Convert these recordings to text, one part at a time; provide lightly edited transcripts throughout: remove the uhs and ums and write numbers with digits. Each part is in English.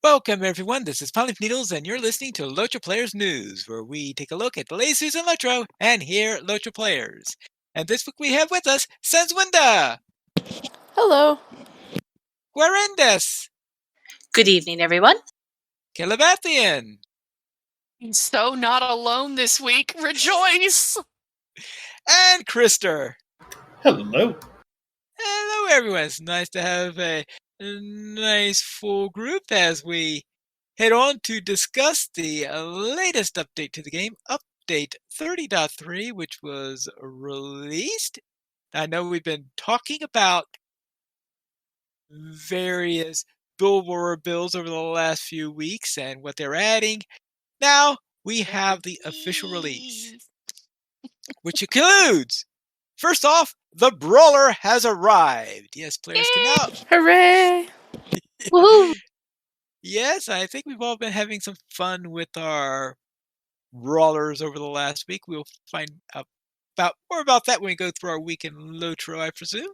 Welcome, everyone. This is Polly Needles, and you're listening to LOTRO Players News, where we take a look at the latest news in LOTRO and hear LOTRO players. And this week we have with us Senswinda, Hello. Guarendes, Good evening, everyone. Calibathian, He's so not alone this week. Rejoice! and Krister. Hello. Hello, everyone. It's nice to have a nice full group as we head on to discuss the latest update to the game, Update 30.3, which was released. I know we've been talking about various Billboard bills over the last few weeks and what they're adding. Now we have the official release, which includes, first off, the Brawler has arrived. Yes, players can now. Hooray! Woohoo! Yes, I think we've all been having some fun with our Brawlers over the last week. We'll find out more about that when we go through our week in LOTRO, I presume.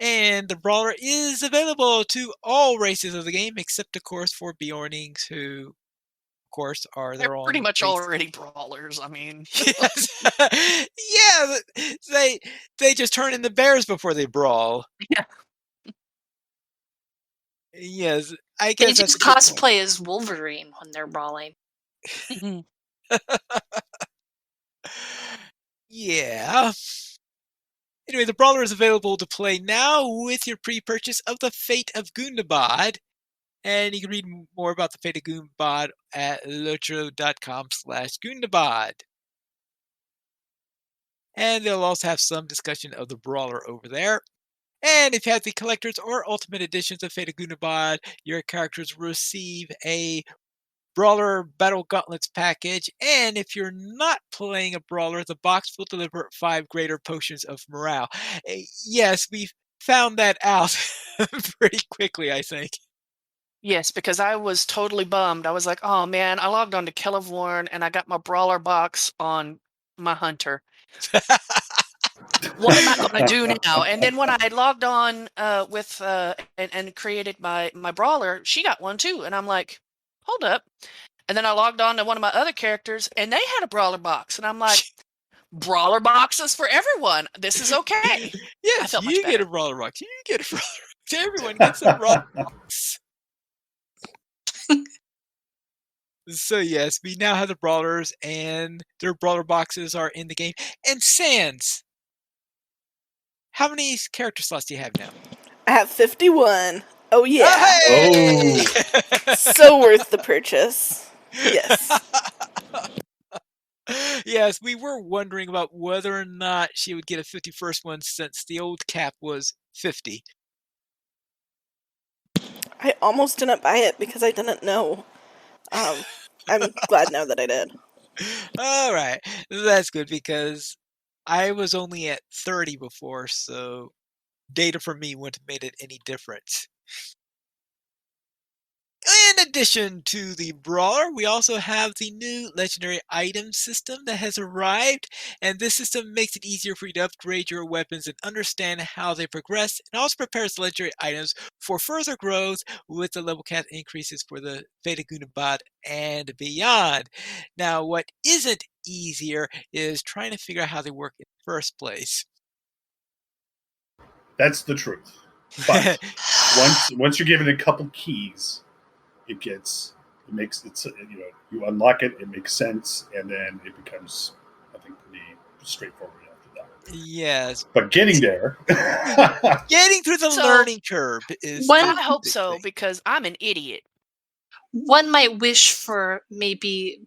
And the Brawler is available to all races of the game, except, of course, for Bjornings, who, of course, are their They're own pretty much race. already brawlers. I mean, Yes. Yeah, they just turn into bears before they brawl. Yeah. Yes, I They guess just that's a good point. cosplay as Wolverine when they're brawling. Yeah. Anyway, the Brawler is available to play now with your pre-purchase of the Fate of Gundabad. And you can read more about the Fate of Gundabad at lotro.com/Gundabad. And they'll also have some discussion of the Brawler over there. And if you have the collectors or ultimate editions of Fate of Gundabad, your characters will receive a Brawler Battle Gauntlets package. And if you're not playing a Brawler, the box will deliver 5 greater potions of morale. Yes, we found that out pretty quickly, I think. Yes, because I was totally bummed. I was like, oh man, I logged on to Cleopatra and I got my brawler box on my hunter. What am I going to do now? And then when I logged on and created my brawler, she got one too. And I'm like, hold up. And then I logged on to one of my other characters and they had a brawler box. And I'm like, brawler boxes for everyone. This is okay. Yes, felt much you get better. a Brawler box. You get a Brawler box. Everyone gets a Brawler box. So yes, we now have the Brawlers, and their Brawler boxes are in the game. And Sans, how many character slots do you have now? I have 51. Oh yeah. Hey! So worth the purchase. Yes. Yes, we were wondering about whether or not she would get a 51st one since the old cap was 50. I almost didn't buy it because I didn't know. I'm glad now that I did. All right, that's good because I was only at 30 before, so data for me wouldn't have made it any difference. In addition to the Brawler, we also have the new legendary item system that has arrived, and this system makes it easier for you to upgrade your weapons and understand how they progress, and also prepares legendary items for further growth with the level cap increases for the Fate of Gundabad and beyond. Now, what isn't easier is trying to figure out how they work in the first place. That's the truth. But once you're given a couple keys, you unlock it, it makes sense, and then it becomes, I think, pretty straightforward after that. Yes. But getting there, getting through the learning curve is. I hope so because I'm an idiot. One might wish for maybe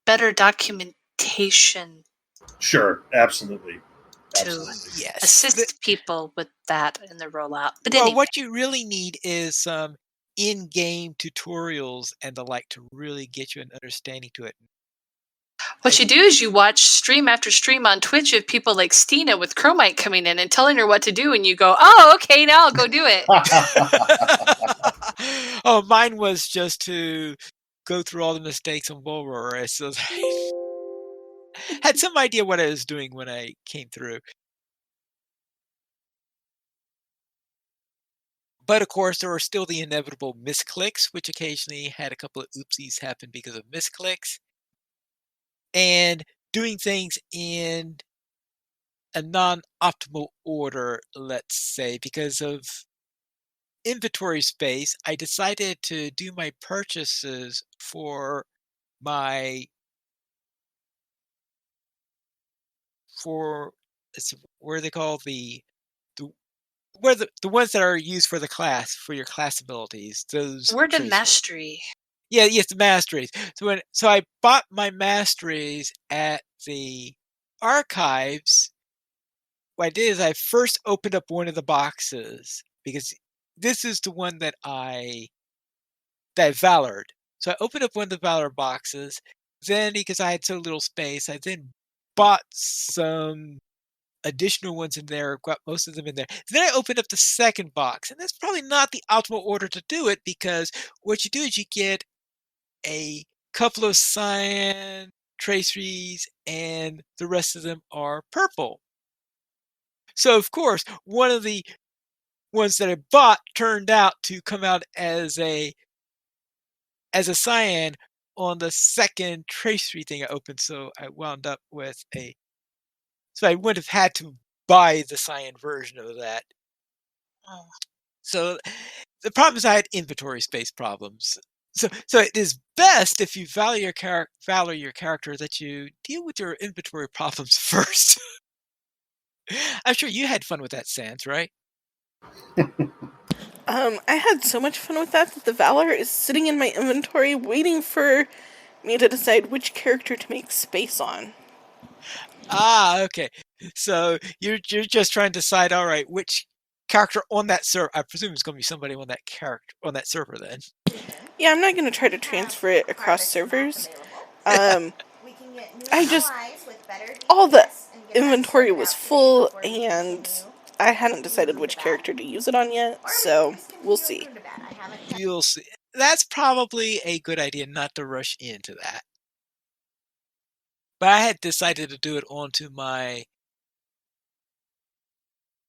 better documentation. Sure, absolutely. To assist people with that in the rollout. But well, anyway. what you really need is some in-game tutorials and the like to really get you an understanding to it. What you do is you watch stream after stream on Twitch of people like Stina with Chromite coming in and telling her what to do, and you go, oh, okay, now I'll go do it. Oh, mine was just to go through all the mistakes on Brawler, so I had some idea what I was doing when I came through. But of course, there were still the inevitable misclicks, which occasionally had a couple of oopsies happen because of misclicks. And doing things in a non-optimal order, let's say, because of inventory space, I decided to do my purchases for my for what are they called, the where the ones that are used for the class, for your class abilities, those Word of traits. mastery. Yeah, yes, the masteries. So I bought my masteries at the archives. What I did is I first opened up one of the boxes because this is the one that I valored. So I opened up one of the valor boxes. Then, because I had so little space, I then bought some additional ones in there, got most of them in there. Then I opened up the second box, and that's probably not the optimal order to do it, because what you do is you get a couple of cyan traceries, and the rest of them are purple. So of course, one of the ones that I bought turned out to come out as a cyan on the second tracery thing I opened. So I wound up with so I would have had to buy the cyan version of that. So the problem is I had inventory space problems. So it is best if you value your character that you deal with your inventory problems first. I'm sure you had fun with that, Sans, right? I had so much fun with that the Valor is sitting in my inventory waiting for me to decide which character to make space on. Ah, okay. So you're just trying to decide, all right, which character on that server. I presume it's going to be somebody on that character on that server then. Yeah, I'm not going to try to transfer it across servers. I just all the inventory was full, and I hadn't decided which character to use it on yet, so we'll see. You'll see. That's probably a good idea not to rush into that. But I had decided to do it onto my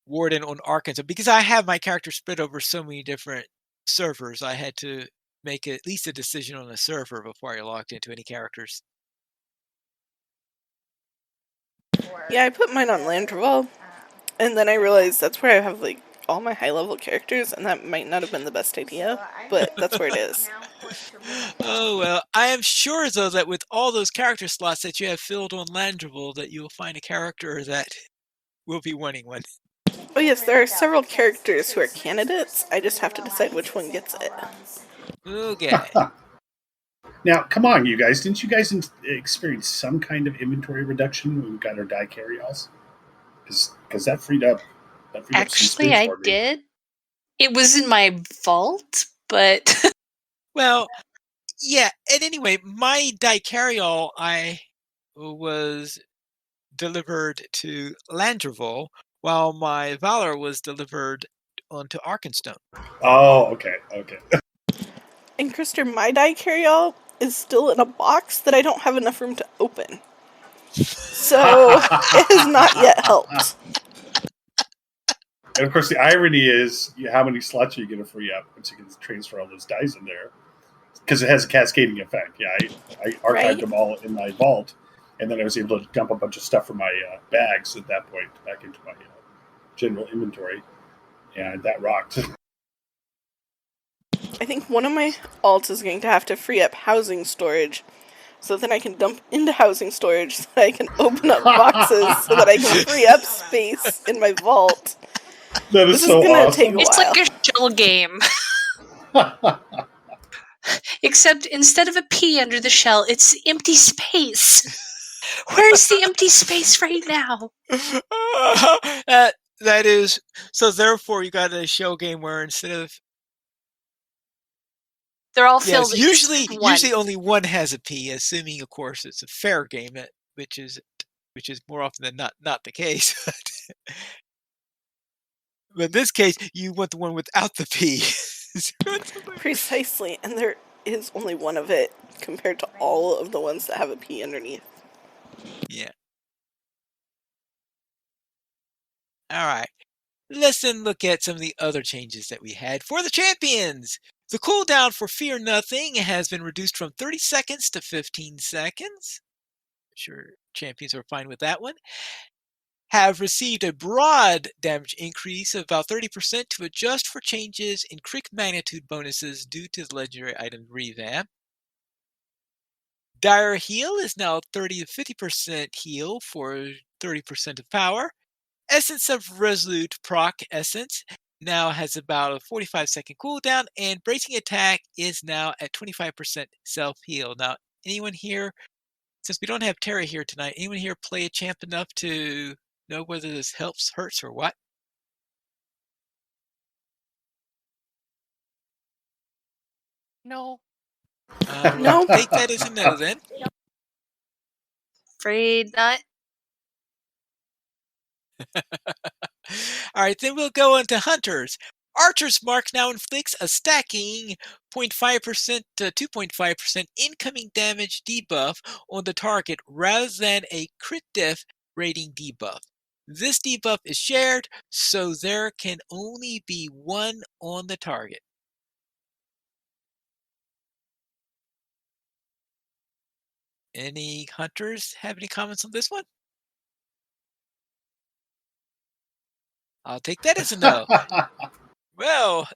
Warden on Arkansas because I have my character spread over so many different servers. I had to make at least a decision on a server before I logged into any characters. Yeah, I put mine on Landreval, and then I realized that's where I have like all my high-level characters, and that might not have been the best idea, but that's where it is. Oh, well, I am sure, though, that with all those character slots that you have filled on Landreval, that you will find a character that will be wanting one. Oh yes, there are several characters who are candidates. I just have to decide which one gets it. Okay. Now, come on, you guys. Didn't you guys experience some kind of inventory reduction when we got our die carry-alls? Because that freed up some Actually, space I for me. did. It was in my vault, but Well, yeah, and anyway, my die carry-all I was delivered to Landreval, while my Valor was delivered onto Arkenstone. Oh, okay. And Krister, my die carry-all is still in a box that I don't have enough room to open. So, it has not yet helped. And of course, the irony is, how many slots are you going to free up once you can transfer all those dice in there? Because it has a cascading effect. Yeah, I archived them all in my vault, and then I was able to dump a bunch of stuff from my bags at that point back into my general inventory, and that rocked. I think one of my alts is going to have to free up housing storage, so then I can dump into housing storage so that I can open up boxes so that I can free up space in my vault. That is This so is gonna awesome. take a it's while. like a shell game. Except instead of a P under the shell, it's empty space. Where's the empty space right now? That is so. Therefore, you got a shell game where instead of They're all filled. usually one. only one has a P, assuming, of course, it's a fair game, which is more often than not the case. But in this case, you want the one without the P. Precisely, and there is only one of it compared to all of the ones that have a P underneath. Yeah. All right. Let's then look at some of the other changes that we had for the champions. The cooldown for Fear Nothing has been reduced from 30 seconds to 15 seconds. Sure, champions are fine with that one. Have received a broad damage increase of about 30% to adjust for changes in crit magnitude bonuses due to the legendary item revamp. Dire Heal is now 30 to 50% heal for 30% of power. Essence of Resolute proc Essence now has about a 45-second cooldown, and Bracing Attack is now at 25% self-heal. Now, anyone here, since we don't have Terra here tonight, anyone here play a champ enough to know whether this helps, hurts, or what? No. No. Take that as a no then. Afraid not. All right, then we'll go on to Hunters. Archer's Mark now inflicts a stacking 0.5% to 2.5% incoming damage debuff on the target rather than a crit def rating debuff. This debuff is shared, so there can only be one on the target. Any hunters have any comments on this one? I'll take that as a no. Well,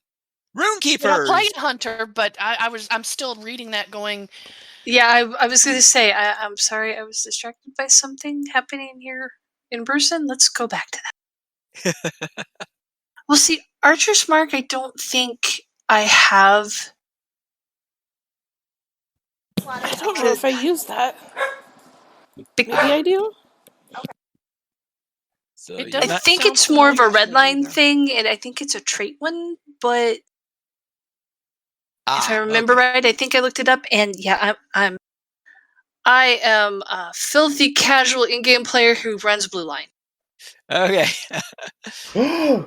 Well, I'll play Runekeepers. a hunter, but I'm still reading that going. Yeah, I was going to say, I'm sorry, I was distracted by something happening here in person. Let's go back to that. Well, see, Archer's Mark, I don't think I have. I don't know if I use that. Maybe I do? So It you're I doesn't not think sound it's more of a familiar to me redline either. thing, and I think it's a trait one, but if I remember okay. right, I think I looked it up, and yeah, I am a filthy casual in-game player who runs Blue Line. Okay. And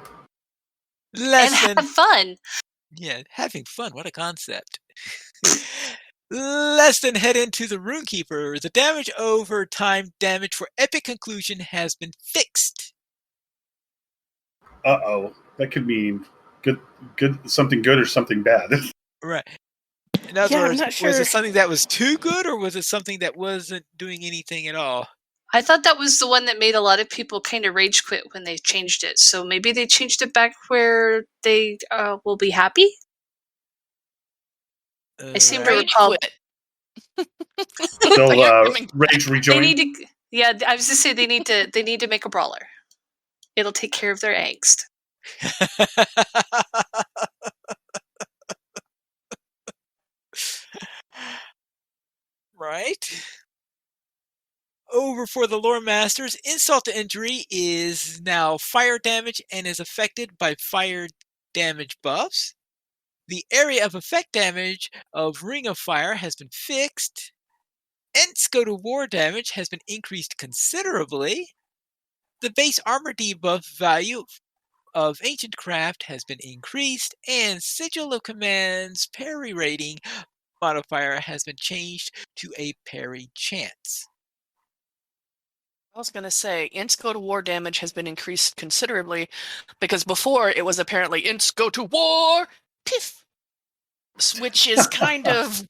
Lesson. have fun. Yeah, having fun. What a concept. Let's then head into the Runekeeper. The damage over time damage for Epic Conclusion has been fixed. Uh-oh. That could mean good, something good or something bad. Right. In other Yeah, I'm words, not was sure. it something that was too good, or was it something that wasn't doing anything at all? I thought that was the one that made a lot of people kind of rage quit when they changed it. So maybe they changed it back where they will be happy. I seem to Right. Rage recall. quit. They'll You're coming. rage They rejoin. need to. Yeah, I was just say they need to make a brawler. It'll take care of their angst. Right. Over for the Lore Masters, Insult to Injury is now fire damage and is affected by fire damage buffs. The area of effect damage of Ring of Fire has been fixed. Ents Go to War damage has been increased considerably. The base armor debuff value of Ancient Craft has been increased, and Sigil of Command's parry rating modifier has been changed to a parry chance. I was going to say, Ints Go to War damage has been increased considerably, because before it was apparently Ints Go to War, piff, which is kind of...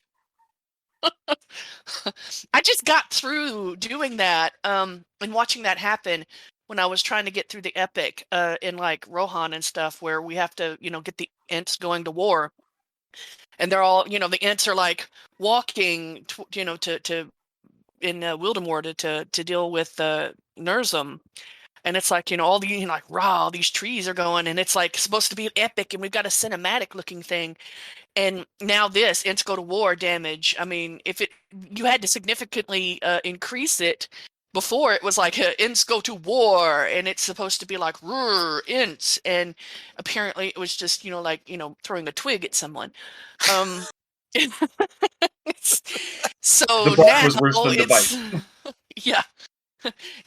I just got through doing that and watching that happen when I was trying to get through the epic in like Rohan and stuff, where we have to, get the Ints going to war. And they're all, the Ints are like walking, to in Wildemort to deal with Nurzum. And it's like, all the, like, raw, these trees are going, and it's like supposed to be epic, and we've got a cinematic looking thing. And now this Ints Go to War damage, I mean, you had to significantly increase it. Before it was like Ints Go to War, and it's supposed to be like Ints, and apparently it was just throwing a twig at someone. So The bite now was worse than the it's bite. yeah,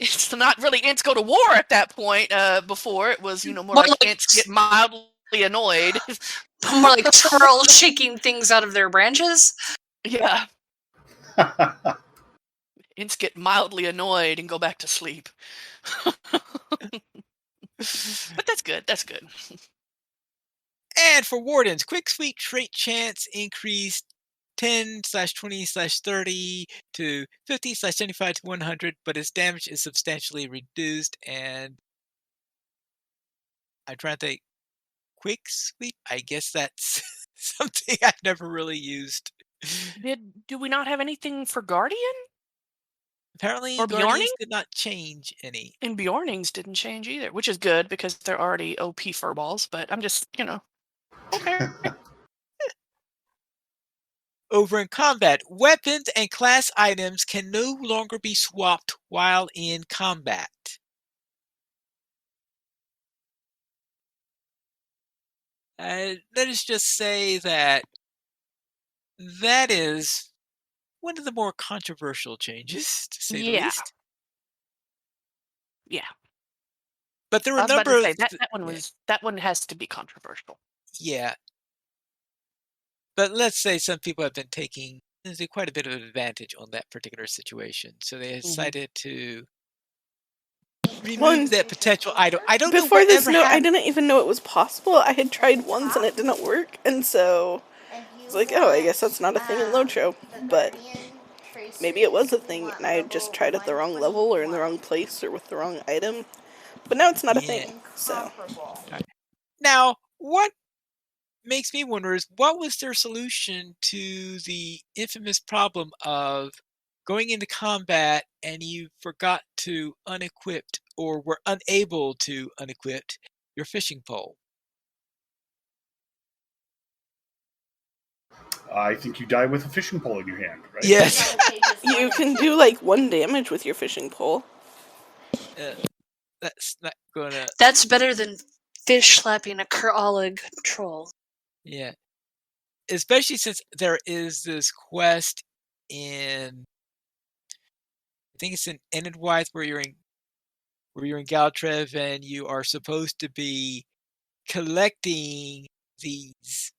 it's not really Ints Go to War at that point. Before it was more More like like Ints get mildly annoyed. More like turtles shaking things out of their branches. Yeah. Ints get mildly annoyed and go back to sleep. But that's good. That's good. And for Wardens, quick sweep trait chance increased 10/20/30 to 50/75 to 100, but its damage is substantially reduced. And I'm trying to think, quick sweep? I guess that's something I've never really used. Do we not have anything for Guardian? Apparently, Or Guardians Bjorning? did not change any. And Bjornings didn't change either, which is good because they're already OP furballs, but I'm just, okay. Over in combat, weapons and class items can no longer be swapped while in combat. Let us just say that is one of the more controversial changes, to say the Yeah. least. Yeah. But there were I a was about number to of say that one has to be controversial. yeah. But let's say some people have been taking quite a bit of advantage on that particular situation, so they decided to remove that potential item. I don't know Before this whatever note, I happened. didn't even know it was possible. I had tried once and it didn't work, and so I was like, oh, I guess that's not a thing in LOTRO. But maybe it was a thing, and I just tried at the wrong level or in the wrong place or with the wrong item. But now it's not a thing, so. Now, what makes me wonder is what was their solution to the infamous problem of going into combat and you forgot to unequip or were unable to unequip your fishing pole? I think you die with a fishing pole in your hand, right? Yes. You can do like 1 damage with your fishing pole. That's not gonna. That's better than fish slapping a Ker'alig troll. Yeah. Especially since there is this quest in, I think it's in Enidwythe where you're in Galtrev and you are supposed to be collecting these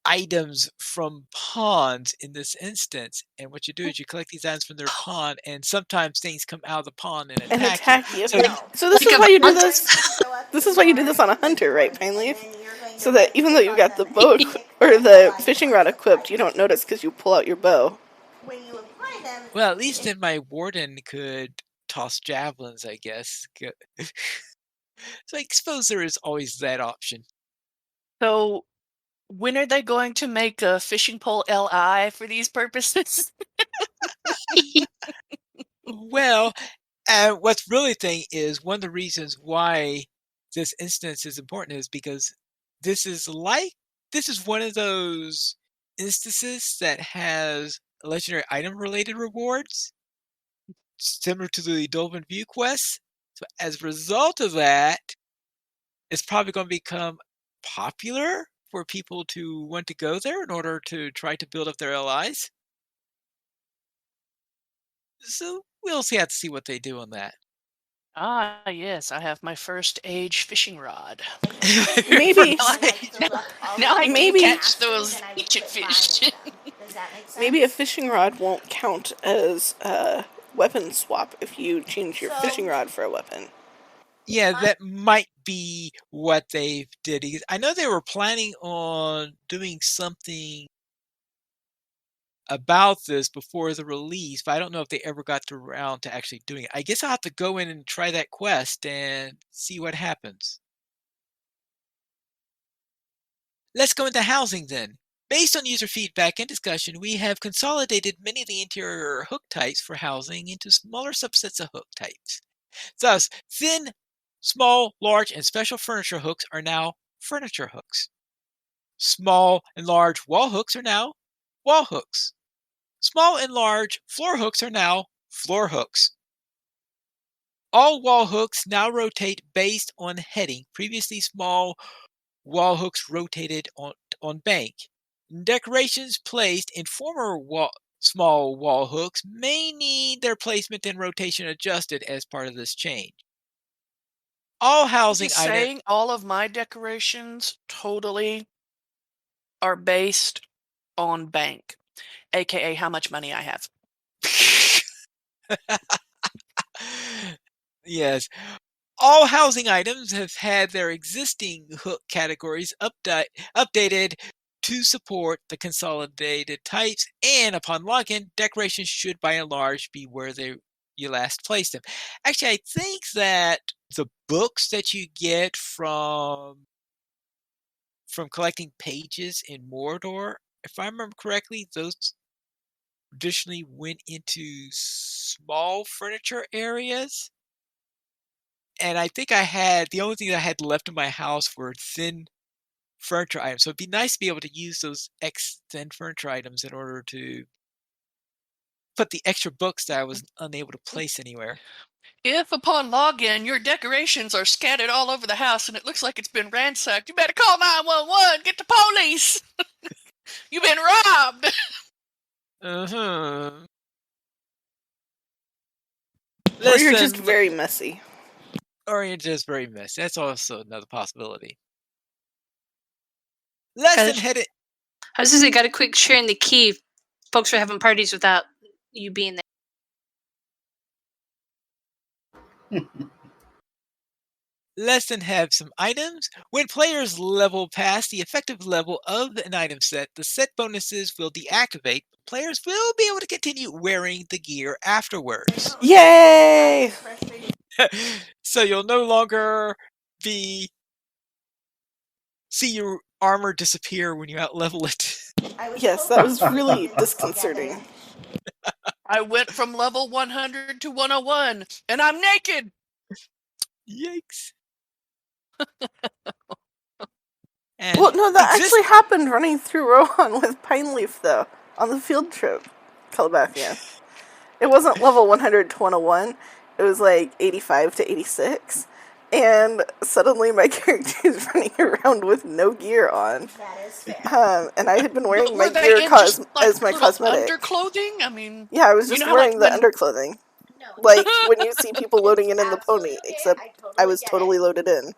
items from ponds in this instance. And what you do is you collect these items from their pond, and sometimes things come out of the pond and And attack you. attack you. So So this is why you do this. This is why you do this on a hunter, right, Pineleaf? So that even though you've got the bow or the fishing rod equipped, you don't notice because you pull out your bow. well, at least then my warden could toss javelins, I guess. So I suppose there is always that option. So when are they going to make a fishing pole LI for these purposes? Well, what's really thing is one of the reasons why this instance is important is because this is one of those instances that has legendary item related rewards, similar to the Dolphin View quest. So as a result of that, it's probably going to become popular for people to want to go there in order to try to build up their allies. So we'll have to see what they do on that. Ah, yes, I have my first age fishing rod. Maybe. Now I Maybe- can catch those ancient fish. Maybe a fishing rod won't count as a weapon swap if you change your fishing rod for a weapon. Yeah, that might be what they did. I know they were planning on doing something about this before the release, but I don't know if they ever got around to actually doing it. I guess I'll have to go in and try that quest and see what happens. Let's go into housing then. Based on user feedback and discussion, we have consolidated many of the interior hook types for housing into smaller subsets of hook types. Thus, thin, small, large, and special furniture hooks are now furniture hooks. Small and large wall hooks are now wall hooks. Small and large floor hooks are now floor hooks. All wall hooks now rotate based on heading. Previously, small wall hooks rotated on bank. Decorations placed in former small wall hooks may need their placement and rotation adjusted as part of this change. All housing Just items. saying, all of my decorations totally are based on bank, aka how much money I have. Yes. All housing items have had their existing hook categories updated to support the consolidated types, and upon login, decorations should by and large be where you last placed them. Actually, I think that the books that you get from collecting pages in Mordor, if I remember correctly, those traditionally went into small furniture areas. And I think the only thing that I had left in my house were thin furniture items. So it'd be nice to be able to use those thin furniture items in order to put the extra books that I was unable to place anywhere. If upon login your decorations are scattered all over the house and it looks like it's been ransacked, you better call 911. Get the police. You've been robbed. Uh-huh. Or you're just very messy. Or you're just very messy. That's also another possibility. Lesson headed. I was going to say, got a quick sharing the key. Folks are having parties without you being there. Lesson have some items. When players level past the effective level of an item set, the set bonuses will deactivate. Players will be able to continue wearing the gear afterwards. Yay! So you'll no longer see your armor disappear when you outlevel it. Yes, that was really disconcerting. I went from level 100 to 101, and I'm naked! Yikes. Well, no, that actually happened running through Rohan with Pineleaf, though, on the field trip, Calebathian. It wasn't level 100 to 101, it was like 85 to 86, and suddenly my character is running around with no gear on. That is fair. And I had been wearing my gear as my cosmetic. Underclothing? I mean... Yeah, I was just wearing the underclothing. Like when you see people loading in the pony, except I was totally loaded in.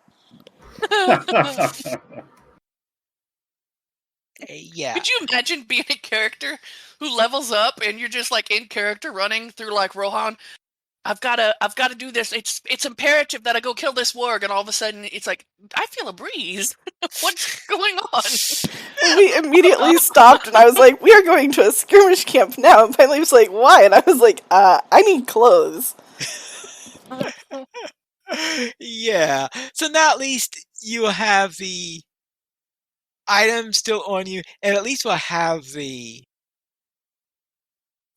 Yeah. Could you imagine being a character who levels up and you're just like in character running through like Rohan? I've got to do this. It's imperative that I go kill this warg, and all of a sudden it's like I feel a breeze. What's going on? We immediately stopped, and I was like, "We are going to a skirmish camp now." And finally, he was like, "Why?" And I was like, "I need clothes." Yeah. So now at least you will have the item still on you, and at least we'll have the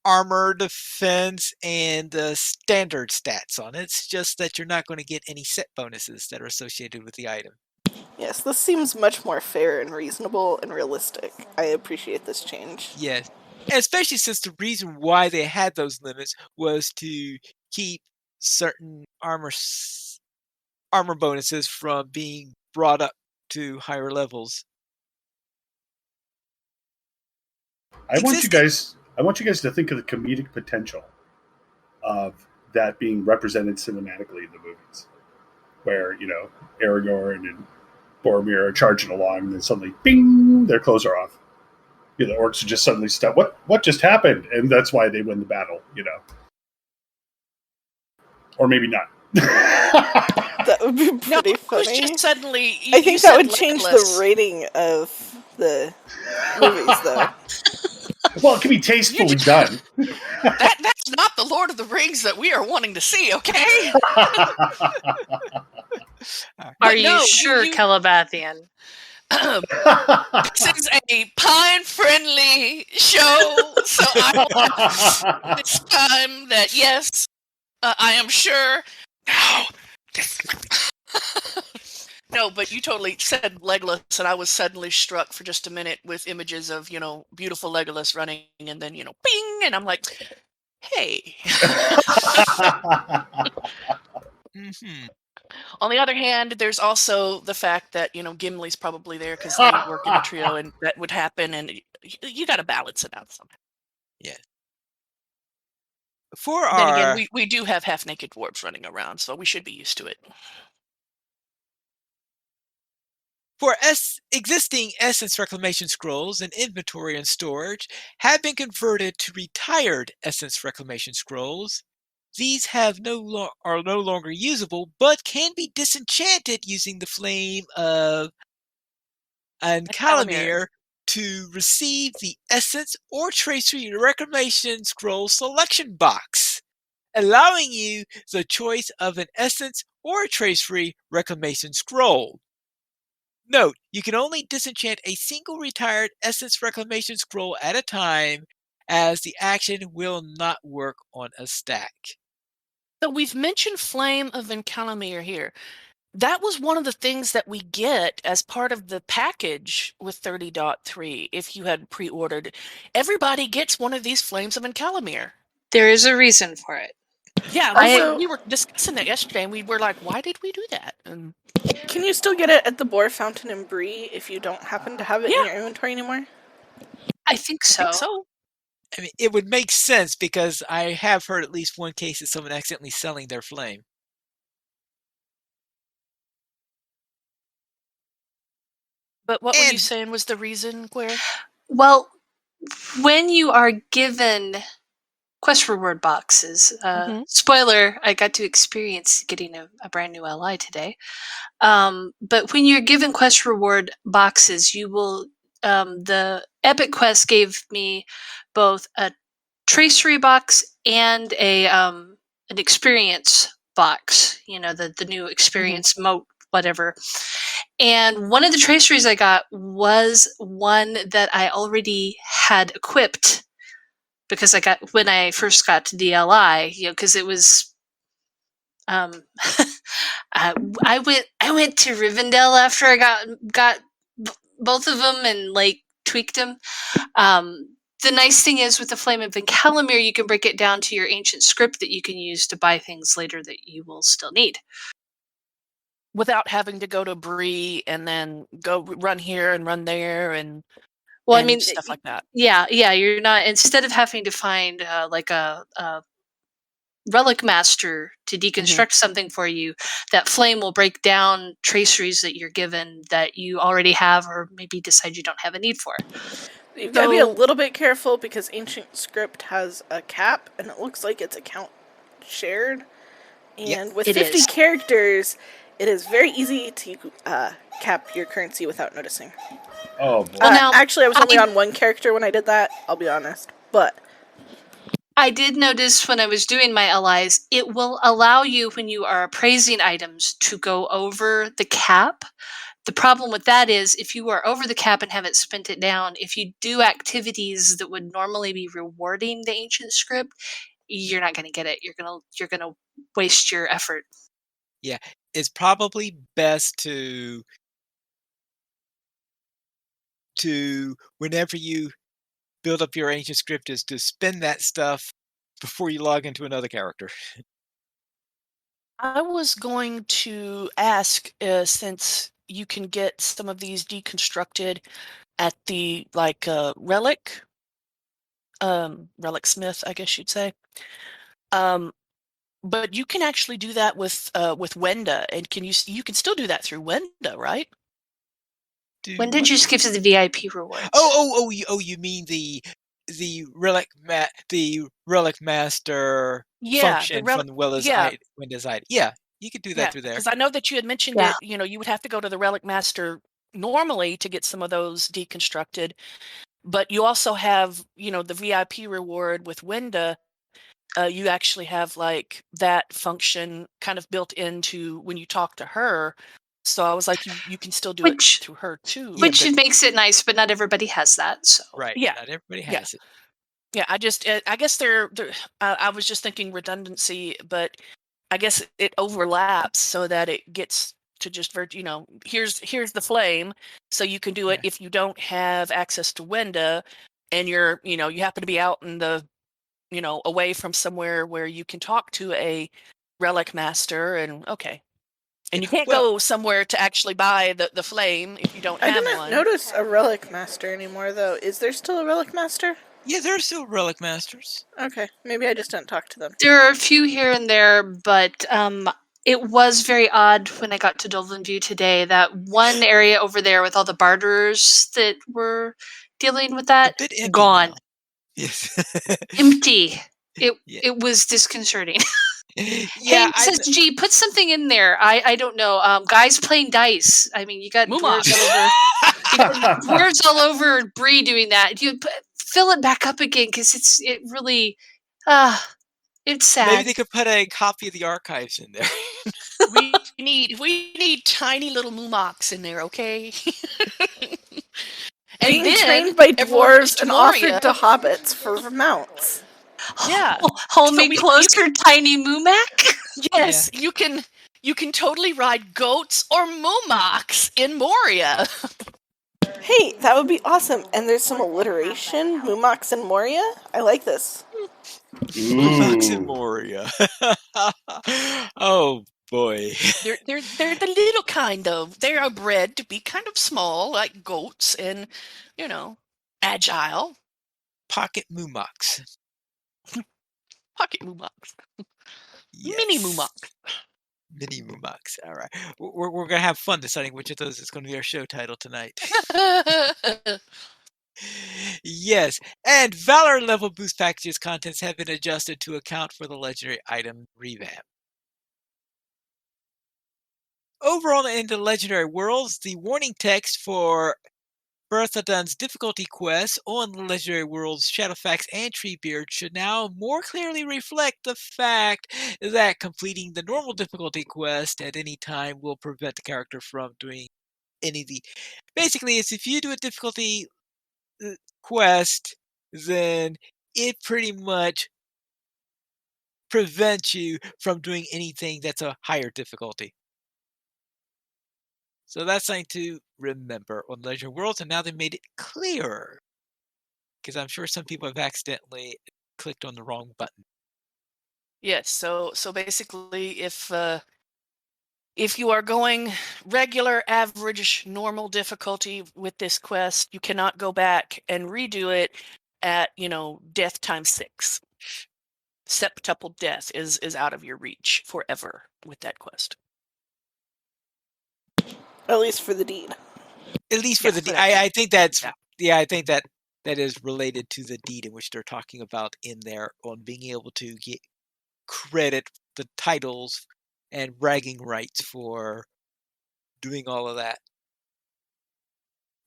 armor, defense, and the standard stats on it. It's just that you're not going to get any set bonuses that are associated with the item. Yes, this seems much more fair and reasonable and realistic. I appreciate this change. Yes. And especially since the reason why they had those limits was to keep certain armor bonuses from being brought up to higher levels. I want you guys to think of the comedic potential of that being represented cinematically in the movies, where Aragorn and Boromir are charging along, and then suddenly, bing, their clothes are off. The orcs are just suddenly stuck. What just happened? And that's why they win the battle. Or maybe not. That would be pretty funny. Just suddenly, I think that would change the rating of the movies, though. Well, it can be tastefully done. That's not the Lord of the Rings that we are wanting to see, okay? Are you sure, Calebathian? This is a pine-friendly show, so I want this time that, yes, I am sure. No, but you totally said Legolas, and I was suddenly struck for just a minute with images of, beautiful Legolas running, and then, bing, and I'm like, hey. Mm-hmm. On the other hand, there's also the fact that, Gimli's probably there because they work in a trio, and that would happen, and you got to balance it out somehow. Yeah. Then again, we do have half-naked dwarves running around, so we should be used to it. For existing Essence Reclamation Scrolls and inventory and storage have been converted to retired Essence Reclamation Scrolls. These are no longer usable, but can be disenchanted using the flame of Incalamer to receive the essence or tracery reclamation scroll selection box, allowing you the choice of an essence or a tracery reclamation scroll. Note, you can only disenchant a single retired essence reclamation scroll at a time, as the action will not work on a stack. So we've mentioned Flame of Incalamer here. That was one of the things that we get as part of the package with 30.3. If you had pre-ordered, everybody gets one of these Flames of Incalamer. There is a reason for it. Yeah, we were discussing that yesterday, and we were like, "Why did we do that?" And can you still get it at the Boar Fountain and Brie if you don't happen to have it in your inventory anymore? I think so. I mean, it would make sense because I have heard at least one case of someone accidentally selling their flame. But what were you saying was the reason, Claire? Well, when you are given quest reward boxes, spoiler, I got to experience getting a brand new ally today. But when you're given quest reward boxes, you will, the Epic Quest gave me both a tracery box and an experience box, the new experience moat, whatever. And one of the traceries I got was one that I already had equipped because I got when I first got to DLI, because it was I went to Rivendell after I got both of them and tweaked them. The nice thing is with the Flame of Incalamer, you can break it down to your ancient script that you can use to buy things later that you will still need. Without having to go to Brie and then go run here and run there and stuff like that. Yeah, you're not, instead of having to find a relic master to deconstruct something for you, that flame will break down traceries that you're given that you already have or maybe decide you don't have a need for. You've got to be a little bit careful because Ancient Script has a cap and it looks like it's account shared. And with 50 characters, it is very easy to cap your currency without noticing. Oh, boy. Actually, I was only on one character when I did that, I'll be honest. But I did notice when I was doing my allies, it will allow you, when you are appraising items, to go over the cap. The problem with that is if you are over the cap and haven't spent it down, if you do activities that would normally be rewarding the ancient script, you're not going to get it. You're going to waste your effort. Yeah, it's probably best to whenever you build up your ancient script is to spend that stuff before you log into another character. I was going to ask, since you can get some of these deconstructed at the relic smith, I guess you'd say. But you can actually do that with Wenda, and you can still do that through Wenda, right? Wenda just gives the VIP rewards. You mean the relic master function from Wenda's item. Yeah, you could do that through there. Because I know that you had mentioned it. You would have to go to the relic master normally to get some of those deconstructed, but you also have the VIP reward with Wenda. You actually have that function kind of built into when you talk to her. So I was like, you can still do it through her too. Which makes it nice, but not everybody has that. So right, not everybody has it. Yeah, I guess I was just thinking redundancy, but I guess it overlaps so that it gets to just here's the flame, so you can do it if you don't have access to Wenda, and you happen to be out in the away from somewhere where you can talk to a relic master, and you can't go somewhere to actually buy the flame if you don't have one. I didn't notice a relic master anymore, though. Is there still a relic master? Yeah, there are still relic masters. Okay, maybe I just didn't talk to them. There are a few here and there, but it was very odd when I got to Dolven View today. That one area over there with all the barterers that were dealing with that, a bit empty gone. Now. Yes. Empty. It was disconcerting. Yeah, Hey, says, gee, put something in there. I don't know. Guys playing dice. I mean, you got dwarves Mumaks. all over. You got dwarves all over Bree doing that. You fill it back up again because it really, it's sad. maybe they could put a copy of the archives in there. we need tiny little Mumaks in there, okay? And Being then trained by everyone goes dwarves to and Moria. offered to hobbits for mounts. Yeah. Homemade So clothes for tiny Mumak. Yes, you can totally ride goats or Mumaks in Moria. Hey, that would be awesome. And there's some alliteration. Mumaks and Moria. I like this. Mumaks in Ooh. Moria. Oh boy. They're the little kind of. They are bred to be kind of small, like goats, and agile. Pocket Mumaks. Pocket Mumaks. Yes. Mini Mumaks. Mini Mumaks. All right. We're going to have fun deciding which of those is going to be our show title tonight. Yes. And Valor level boost packages contents have been adjusted to account for the legendary item revamp. Overall, in the legendary worlds, the warning text for Berthadun's difficulty quests on the legendary worlds Shadowfax and Treebeard should now more clearly reflect the fact that completing the normal difficulty quest at any time will prevent the character from doing any of the... Basically, it's if you do a difficulty quest, then it pretty much prevents you from doing anything that's a higher difficulty. So that's something to remember on Legendary Worlds, and now they made it clearer. Because I'm sure some people have accidentally clicked on the wrong button. Yes, so basically if you are going regular, average, normal difficulty with this quest, you cannot go back and redo it at, death times 6. Septuple death is out of your reach forever with that quest. At least for the deed. At least for the deed. I think that's... Yeah, I think that is related to the deed in which they're talking about in there on being able to get credit the titles and bragging rights for doing all of that.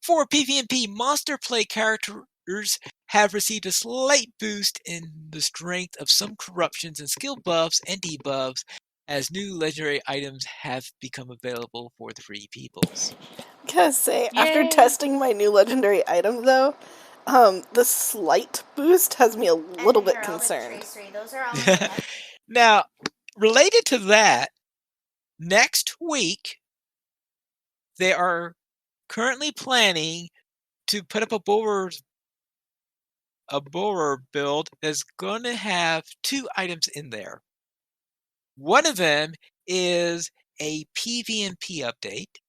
For PvP, monster play characters have received a slight boost in the strength of some corruptions and skill buffs and debuffs as new legendary items have become available for the free peoples. I gotta say, Yay. after testing my new legendary item, though, the slight boost has me a little bit concerned. Now, related to that, next week, they are currently planning to put up a Brawler build that's going to have 2 items in there. One of them is a PvP update.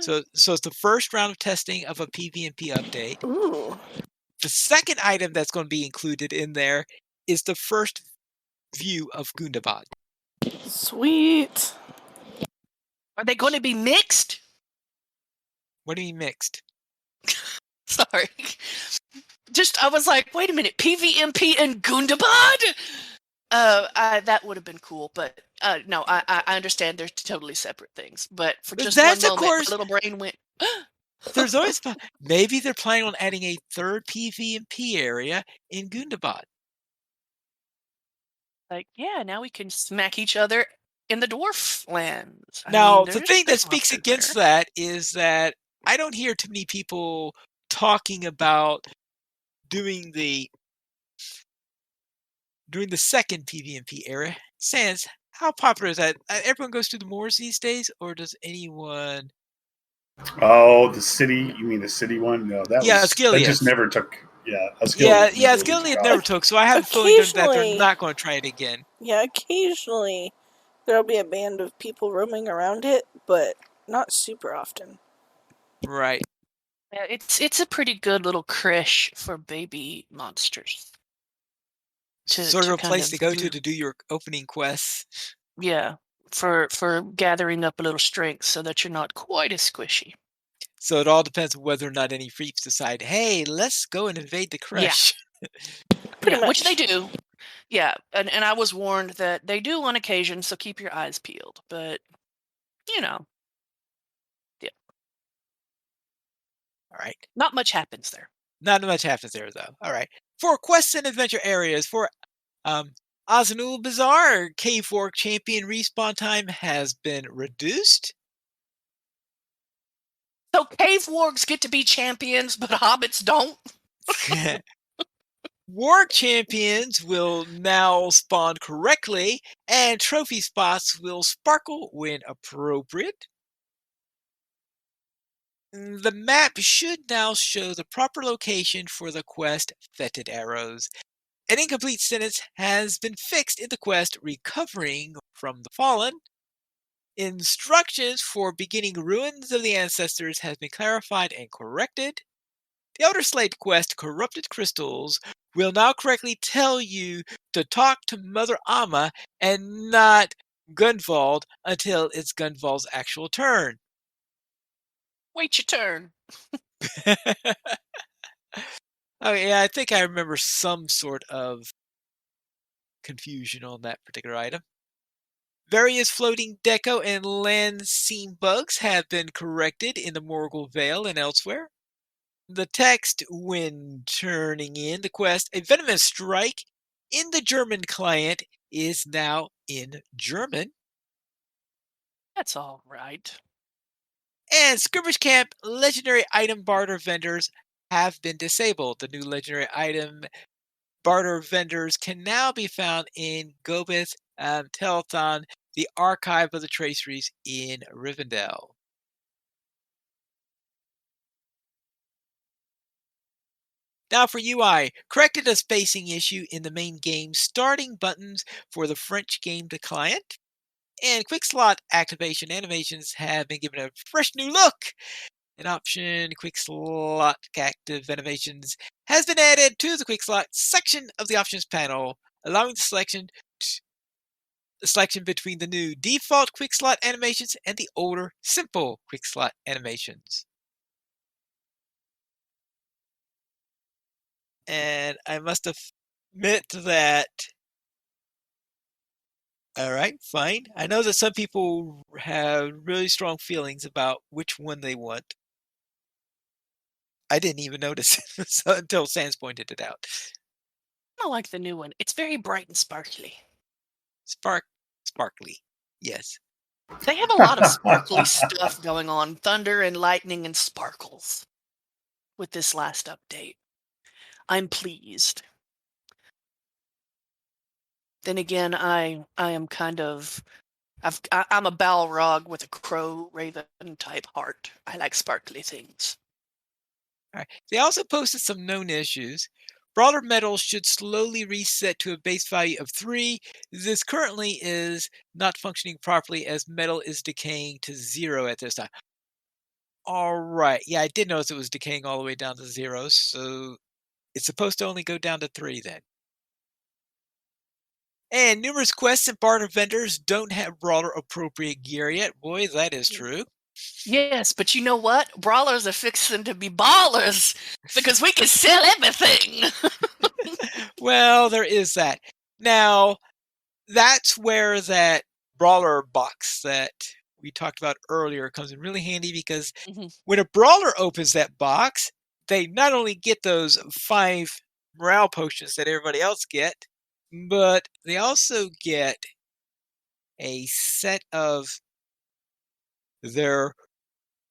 So it's the first round of testing of a PvP update. Ooh. The second item that's going to be included in there is the first view of Gundabad. Sweet. Are they going to be mixed? What do you mean mixed? Sorry. I was like, wait a minute, PvMP and Gundabad? That would have been cool, but no, I understand they're totally separate things. But for just that's, one of moment, course, my little brain went. There's always maybe they're planning on adding a third PvP area in Gundabad. Like, yeah, now we can smack each other in the dwarf lands. Now, the thing that speaks against that is that I don't hear too many people talking about doing the second PvP area. Sans, how popular is that? Everyone goes to the moors these days, or does anyone? Oh, the city? You mean the city one? No, that just never took. Yeah, Asgiliath never took. So I have a feeling that they're not going to try it again. Yeah, occasionally there'll be a band of people roaming around it, but not super often. Right. Yeah, it's a pretty good little creche for baby monsters. Sort of a place to go to do your opening quests. Yeah, for gathering up a little strength so that you're not quite as squishy. So it all depends on whether or not any freaks decide, hey, let's go and invade the creche. Pretty much. Which they do. Yeah, and I was warned that they do on occasion, so keep your eyes peeled. But you know, yeah, All right. not much happens there. Not much happens there, though. All right. For quests and adventure areas, for Azanul Bazaar, Cave Orc Champion respawn time has been reduced. So cave wargs get to be champions, but hobbits don't. War champions will now spawn correctly, and trophy spots will sparkle when appropriate. The map should now show the proper location for the quest Fetid Arrows. An incomplete sentence has been fixed in the quest Recovering from the Fallen. Instructions for beginning Ruins of the Ancestors has been clarified and corrected. The Elder Slate quest Corrupted Crystals will now correctly tell you to talk to Mother Amma and not Gunvald until it's Gunvald's actual turn. Wait your turn. Oh yeah, I think I remember some sort of confusion on that particular item. Various floating deco and land scene bugs have been corrected in the Morgul Vale and elsewhere. The text when turning in the quest A Venomous Strike in the German client is now in German. That's all right. And Skirmish Camp legendary item barter vendors have been disabled. The new legendary item barter vendors can now be found in Gobith, Telethon, the Archive of the Traceries in Rivendell. Now for UI, corrected a spacing issue in the main game starting buttons for the French game to client, and quick slot activation animations have been given a fresh new look. An option, quick slot active animations, has been added to the quick slot section of the options panel, allowing the selection between the new default quick slot animations and the older simple quick slot animations. And I must admit that. All right, fine. I know that some people have really strong feelings about which one they want. I didn't even notice until Sans pointed it out. I like the new one. It's very bright and sparkly. Sparkly. Yes. They have a lot of sparkly stuff going on. Thunder and lightning and sparkles with this last update. I'm pleased. Then again, I am kind of I'm a Balrog with a crow raven type heart. I like sparkly things. All right. They also posted some known issues. Brawler metal should slowly reset to a base value of 3. This currently is not functioning properly as metal is decaying to 0 at this time. All right. Yeah, I did notice it was decaying all the way down to 0, so it's supposed to only go down to 3 then. And numerous quests and barter vendors don't have Brawler appropriate gear yet. Boy, that is true. Yes, but you know what? Brawlers are fixing to be ballers because we can sell everything. Well, there is that. Now, that's where that Brawler box that we talked about earlier comes in really handy because when a Brawler opens that box, they not only get those 5 morale potions that everybody else get, but they also get a set of their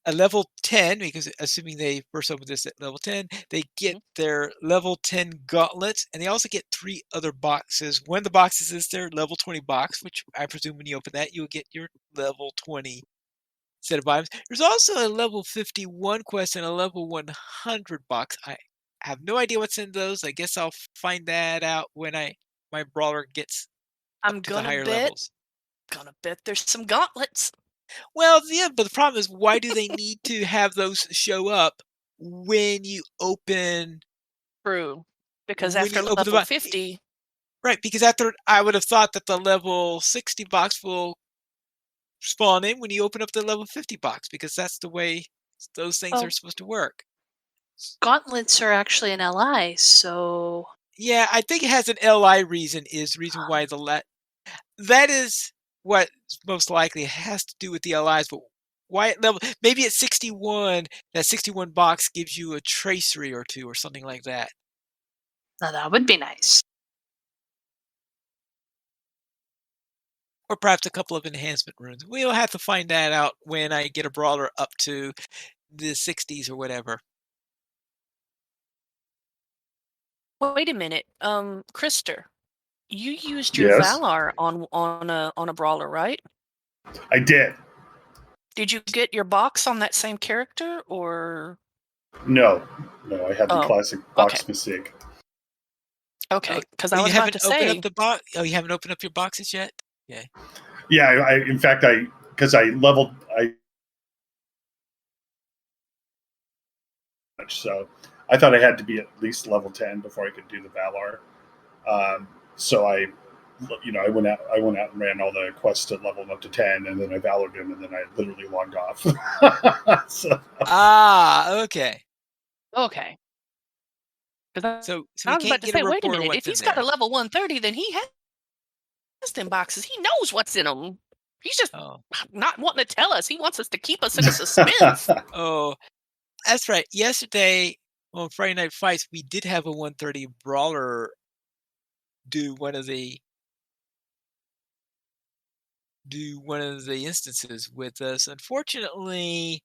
a level 10, because assuming they first open this at level 10, they get their level 10 gauntlets, and they also get 3 other boxes. One of the boxes is their level 20 box, which I presume when you open that, you'll get your level 20 set of items. There's also a level 51 quest and a level 100 box. I have no idea what's in those. I guess I'll find that out when my Brawler gets up to the higher levels. Gonna bet there's some gauntlets. Well, yeah, but the problem is, why do they need to have those show up when you open? True, because when after you open level 50, right? Because after I would have thought that the level 60 box will spawn in when you open up the level 50 box, because that's the way those things are supposed to work. Gauntlets are actually an LI, so Yeah, I think it has an LI reason. Is the reason why that is what most likely has to do with the LIs. But why at level? Maybe at 61, that 61 box gives you a tracery or two or something like that. Now that would be nice. Or perhaps a couple of enhancement runes. We'll have to find that out when I get a brawler up to the 60s or whatever. Wait a minute, Krister, you used your Yes, Valar on a brawler, right? I did. Did you get your box on that same character, or? No, I had the Oh, classic box mistake. okay, because I You was about haven't to opened say. up the box. Oh, you haven't opened up your boxes yet. Yeah. Yeah, in fact, because I leveled, so I thought I had to be at least level 10 before I could do the Valar. So I went out and ran all the quests to level him up to 10, and then I valored him, and then I literally logged off. So, Okay. Okay. 'Cause So I we was about can't to get a say, wait a report on minute, if what's in he's got there. a level 130, then he has them boxes. He knows what's in them. He's just Oh, not wanting to tell us. He wants us to keep us in suspense. oh, that's right. Yesterday on Friday Night Fights, we did have a 130 brawler do one of the instances with us. Unfortunately,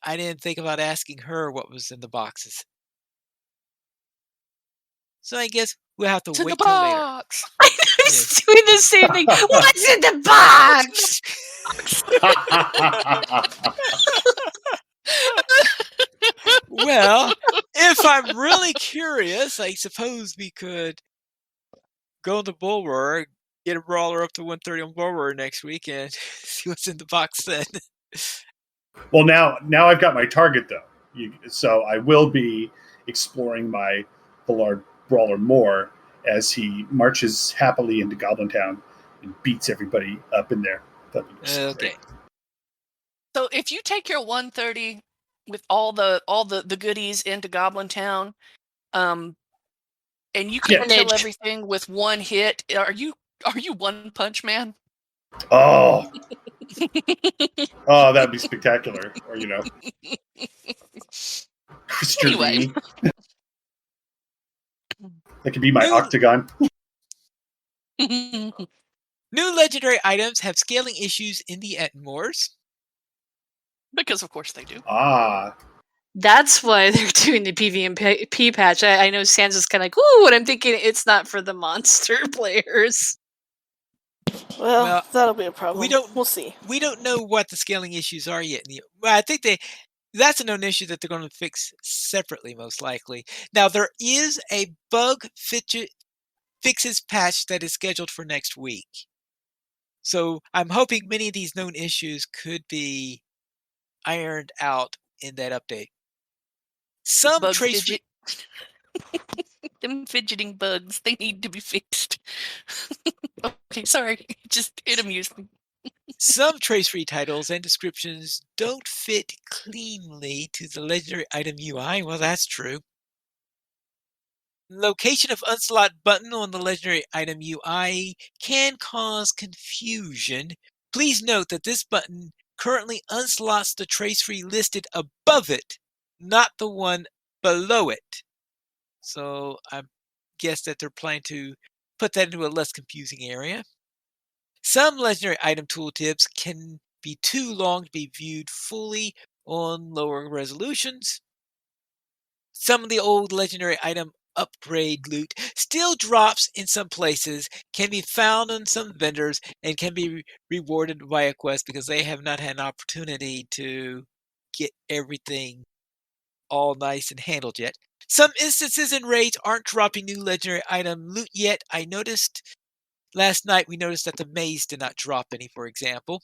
I didn't think about asking her what was in the boxes. So I guess we'll have to To the wait till later. box. I Yes. was doing the same thing. What's in the box? Well, if I'm really curious, I suppose we could go on the Brawler, get a brawler up to 130 on Brawler next week, and see what's in the box then. well, now I've got my target though, so I will be exploring my Ballard Brawler more as he marches happily into Goblin Town and beats everybody up in there. That'd be Okay. great. So if you take your 130 with all the goodies into Goblin Town, and you can Yeah. kill everything with one hit, are you One Punch Man? Oh, that'd be spectacular. Or Mr. Anyway. V. That could be my New- octagon. New legendary items have scaling issues in the Etmores. Because of course they do. That's why they're doing the PvP patch. I know Sans kind of like, ooh, and I'm thinking it's not for the monster players. Well, that'll be a problem. We'll see. We don't know what the scaling issues are yet. Well, I think that's a known issue that they're going to fix separately, most likely. Now, there is a bug fixes patch that is scheduled for next week. So I'm hoping many of these known issues could be ironed out in that update. Some Bug trace fidget. Them fidgeting bugs, they need to be fixed. Okay, sorry. It amused me. Some trace-free titles and descriptions don't fit cleanly to the legendary item UI. Well, that's true. Location of unslot button on the legendary item UI can cause confusion. Please note that this button currently unslots the trace-free listed above it, not the one below it. So I guess that they're planning to put that into a less confusing area. Some legendary item tooltips can be too long to be viewed fully on lower resolutions. Some of the old legendary item upgrade loot still drops in some places, can be found on some vendors, and can be rewarded via quest because they have not had an opportunity to get everything all nice and handled yet. Some instances and raids aren't dropping new legendary item loot yet. Last night we noticed that the maze did not drop any, for example,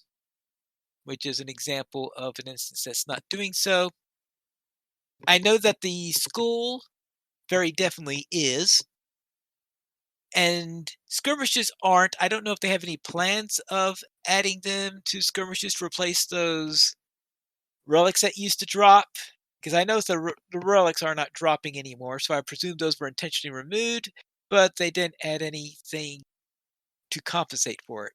which is an example of an instance that's not doing so. I know that the school very definitely is. And skirmishes aren't. I don't know if they have any plans of adding them to skirmishes to replace those relics that used to drop. Because I noticed the relics are not dropping anymore, so I presume those were intentionally removed, but they didn't add anything to compensate for it.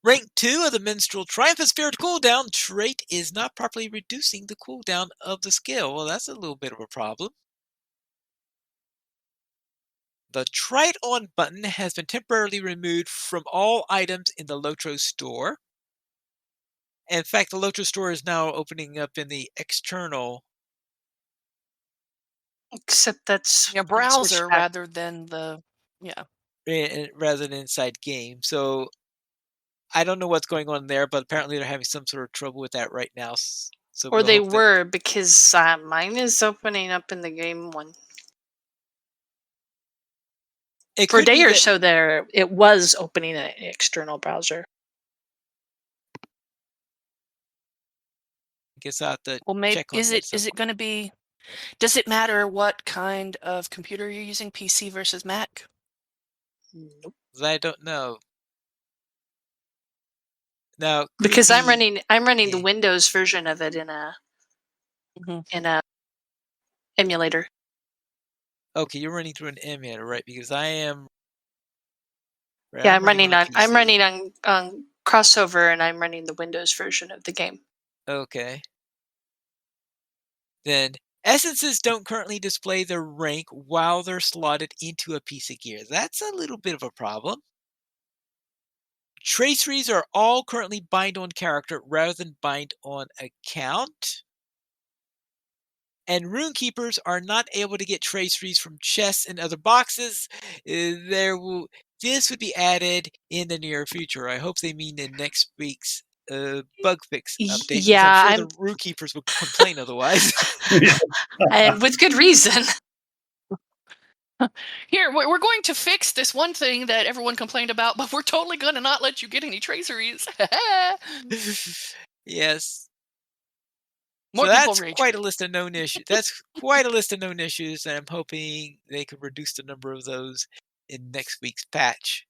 Rank 2 of the Minstrel Triumph Spirit cooldown trait is not properly reducing the cooldown of the skill. Well, that's a little bit of a problem. The Try It On button has been temporarily removed from all items in the LOTRO store. In fact, the LOTRO store is now opening up in the external. Except that's Your browser rather than the rather than inside game. So I don't know what's going on there, but apparently they're having some sort of trouble with that right now. So or we'll they hope that were, because mine is opening up in the game one. it For a could be day or that, so there, it was opening an external browser. I guess I'll have to well, maybe check on that. is it going to be? Does it matter what kind of computer you're using, PC versus Mac? Nope. I don't know. Now, Because I'm the, running the Windows version of it in a emulator. okay, you're running through an emulator, right? Because I am. Right, Yeah, I'm running on on crossover, and I'm running the Windows version of the game. Okay. Then essences don't currently display their rank while they're slotted into a piece of gear. That's a little bit of a problem. Traceries are all currently bind on character rather than bind on account. And rune keepers are not able to get traceries from chests and other boxes. This would be added in the near future. I hope they mean in next week's bug fix update, because I'm sure the rune keepers would complain otherwise. And with good reason. Here, we're going to fix this one thing that everyone complained about, but we're totally going to not let you get any traceries. Yes. More so people that's rage quite quit. a list of known issues. That's quite a list of known issues, and I'm hoping they could reduce the number of those in next week's patch.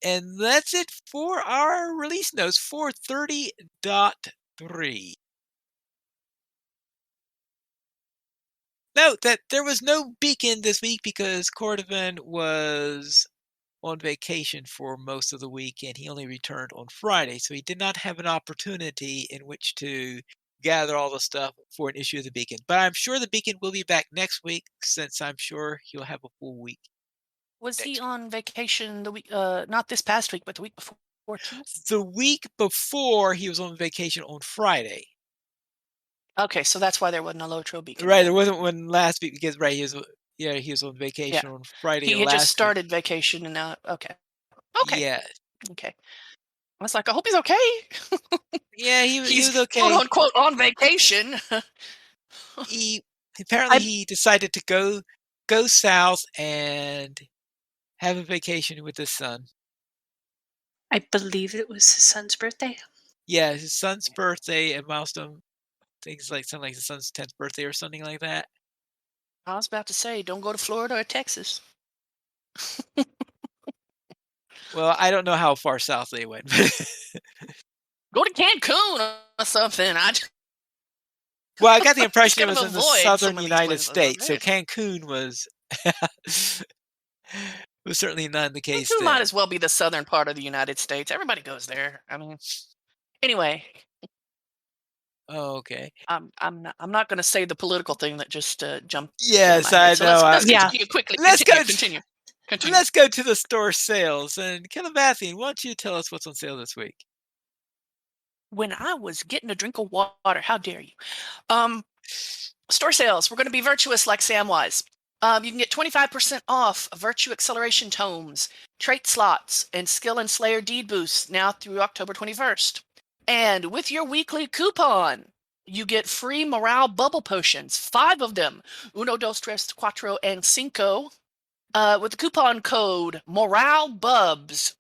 And that's it for our release notes for 30.3. Note that there was no beacon this week because Cordovan was on vacation for most of the week and he only returned on Friday, so he did not have an opportunity in which to gather all the stuff for an issue of the beacon. But I'm sure the beacon will be back next week, since I'm sure he'll have a full week. Was he on vacation the week not this past week, but the week before too? The week before he was on vacation on Friday. Okay, so that's why there wasn't a LOTRO beacon. Right, then. there wasn't one last week because he was on vacation on Friday. He had last just started week. vacation and now okay. Yeah. Okay. I was like, I hope he's okay. Yeah, he was okay. Quote unquote on vacation. He decided to go south and have a vacation with his son. I believe it was his son's birthday. Yeah, his son's birthday, a milestone. Things like something like his son's 10th birthday or something like that. I was about to say, don't go to Florida or Texas. Well, I don't know how far south they went. Go to Cancun or something. Well, I got the impression it was in the avoid southern some of these United places. States, so Cancun was was certainly not the case. Cancun might as well be the southern part of the United States. Everybody goes there. I mean, anyway. Oh, okay. I'm not going to say the political thing that just jumped. Yes, into my head. I So know. Let's continue quickly. Continue. Let's go to the store sales. And Cleopatra, why don't you tell us what's on sale this week? When I was getting a drink of water, how dare you? Store sales. We're going to be virtuous like Samwise. You can get 25% off Virtue Acceleration Tomes, Trait Slots, and Skill and Slayer Deed Boosts now through October 21st. And with your weekly coupon, you get free morale bubble potions, 5 of them, uno, dos, tres, cuatro, and cinco, with the coupon code MoraleBubs,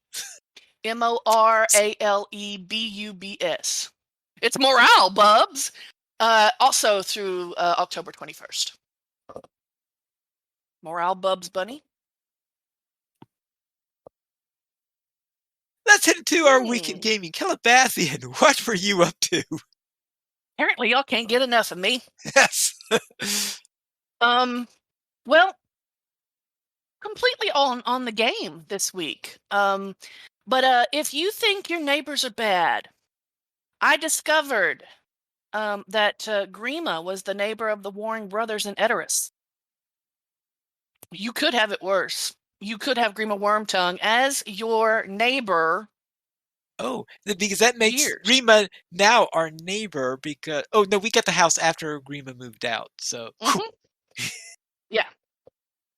MoraleBubs. It's Morale Bubs, also through October 21st. Morale Bubs Bunny. let's head into our weekend gaming. Calibathian, what were you up to? Apparently, y'all can't get enough of me. Yes. Well, completely on the game this week. But if you think your neighbors are bad, I discovered that Grima was the neighbor of the warring brothers in Edoras. You could have it worse. You could have Grima Wormtongue as your neighbor. Oh, because that makes Years. Grima now our neighbor because... Oh, no, we got the house after Grima moved out, so... Yeah.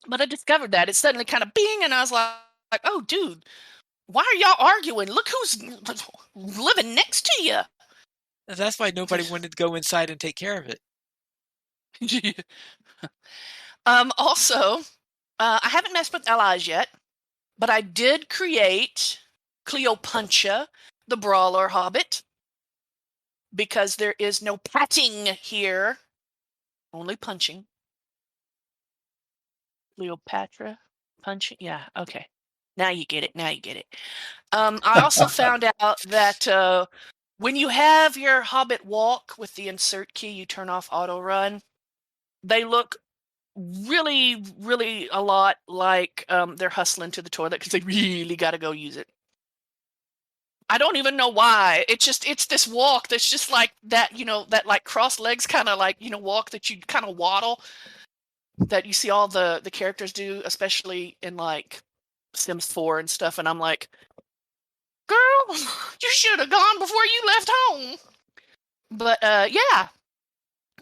But I discovered that. It suddenly kind of bing, and I was like, oh, dude, why are y'all arguing? Look who's living next to you. That's why nobody wanted to go inside and take care of it. Also, I haven't messed with allies yet, but I did create Cleopatra, the Brawler Hobbit, because there is no patting here, only punching. Cleopatra, punching, yeah, okay. Now you get it. I also found out that when you have your Hobbit walk with the insert key, you turn off auto run. They look really, really a lot like they're hustling to the toilet because they really got to go use it. I don't even know why. It's this walk that's just like that, that like cross legs kind of like, walk that you kind of waddle that you see all the characters do, especially in like Sims 4 and stuff. And I'm like, girl, you should have gone before you left home. But yeah,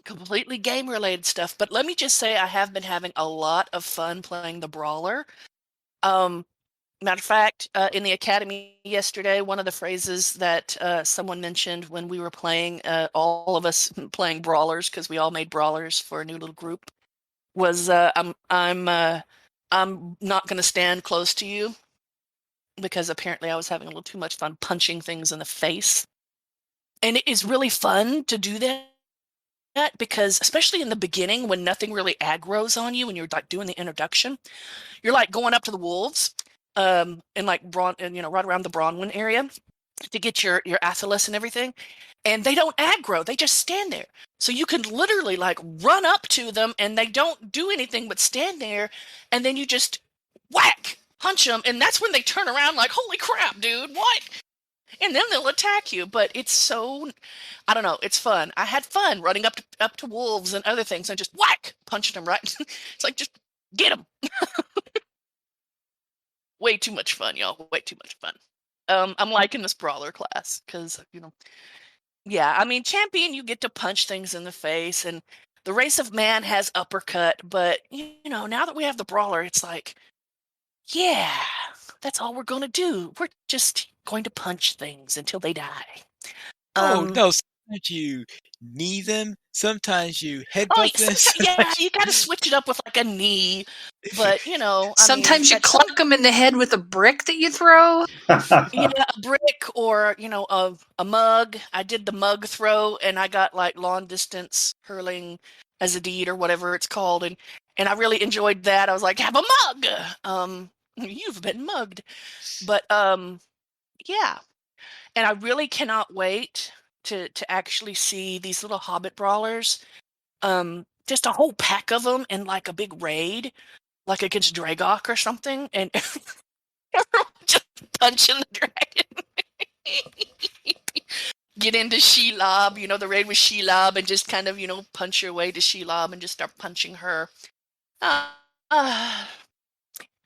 completely game related stuff. But let me just say, I have been having a lot of fun playing the Brawler. Matter of fact, in the academy yesterday, one of the phrases that someone mentioned when we were playing, all of us playing Brawlers, because we all made Brawlers for a new little group, was I'm not going to stand close to you, because apparently I was having a little too much fun punching things in the face. And it is really fun to do that, because especially in the beginning when nothing really aggroes on you and you're like doing the introduction, you're like going up to the wolves and like right around the Bronwyn area to get your Athelas and everything, and they don't aggro, they just stand there. So you can literally like run up to them and they don't do anything but stand there, and then you just whack, punch them, and that's when they turn around like, holy crap, dude, what? And then they'll attack you. But it's so, I don't know, it's fun. I had fun running up to wolves and other things and just whack, punching them, right? It's like, just get them. Way too much fun, y'all. Way too much fun. I'm liking this Brawler class because, yeah, I mean, Champion, you get to punch things in the face, and the Race of Man has uppercut, but, now that we have the Brawler, it's like, yeah, that's all we're going to do. We're just going to punch things until they die. Oh, no, sometimes you knee them, sometimes you headbutt them. Yeah, you got to switch it up with like a knee, but, sometimes you clunk them in the head with a brick that you throw. Yeah, a brick or, a mug. I did the mug throw, and I got like long distance hurling as a deed or whatever it's called, and I really enjoyed that. I was like, have a mug. You've been mugged. But yeah. And I really cannot wait to actually see these little Hobbit Brawlers. Just a whole pack of them in like a big raid, like against Dragok or something, and everyone just punching the dragon. Get into Shelob, the raid with Shelob, and just kind of, punch your way to Shelob and just start punching her.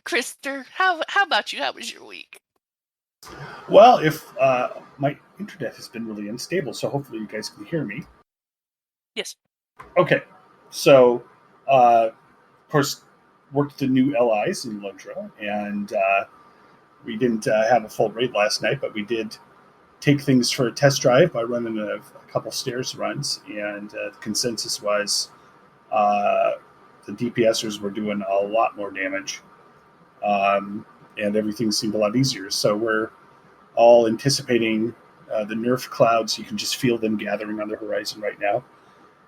Krister, how about you? How was your week? Well, if my internet has been really unstable, so hopefully you guys can hear me. Yes. Okay, so of course worked the new LIs in LOTRO, and we didn't have a full raid last night, but we did take things for a test drive by running a couple stairs runs, and the consensus was the DPSers were doing a lot more damage, and everything seemed a lot easier. So we're all anticipating the nerf clouds. You can just feel them gathering on the horizon right now,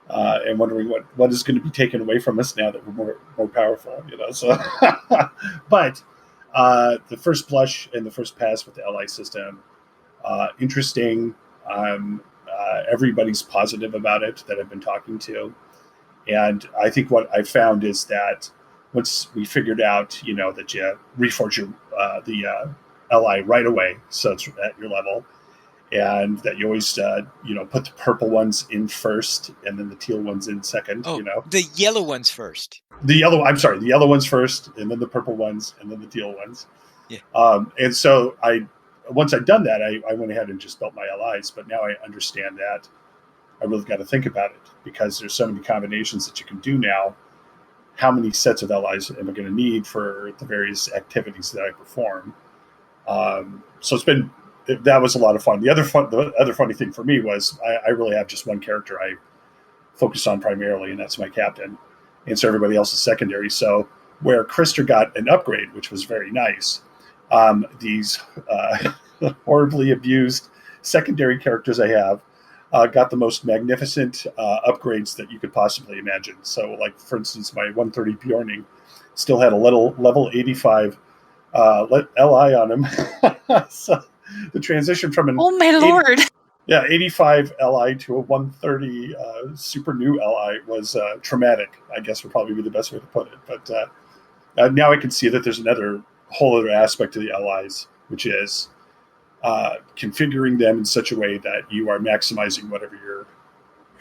and wondering what is going to be taken away from us now that we're more powerful. So, but The first blush and the first pass with the LI system, interesting. Everybody's positive about it that I've been talking to. And I think what I found is that once we figured out, that you reforge the LI right away, so it's at your level, and that you always, put the purple ones in first, and then the teal ones in second. Oh, the yellow ones first. The yellow ones first, and then the purple ones, and then the teal ones. Yeah. And so once I'd done that, I went ahead and just built my LIs. But now I understand that I really got to think about it, because there's so many combinations that you can do now. How many sets of LIs am I going to need for the various activities that I perform? So that was a lot of fun. The other funny thing for me was I really have just one character I focus on primarily, and that's my captain. And so everybody else is secondary. So where Krister got an upgrade, which was very nice, these horribly abused secondary characters I have got the most magnificent upgrades that you could possibly imagine. So, like, for instance, my 130 Bjorning still had a level 85 LI on him. So the transition from an 85 LI to a 130 super new LI was traumatic, I guess would probably be the best way to put it. But now I can see that there's another whole other aspect to the LIs, which is configuring them in such a way that you are maximizing whatever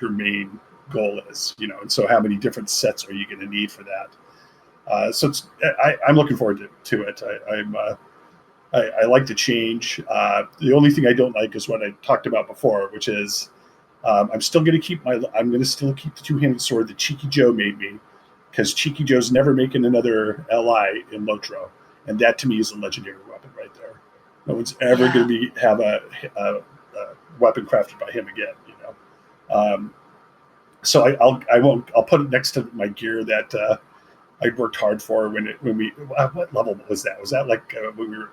your main goal is, and so how many different sets are you going to need for that? So I'm looking forward to it. I like the change. The only thing I don't like is what I talked about before, which is I'm going to keep the two-handed sword that Cheeky Joe made me, because Cheeky Joe's never making another LI in LOTRO, and that to me is a legendary weapon right there. No one's ever going to have a weapon crafted by him again. So I'll put it next to my gear that I worked hard for when we what level was that? Was that like when we were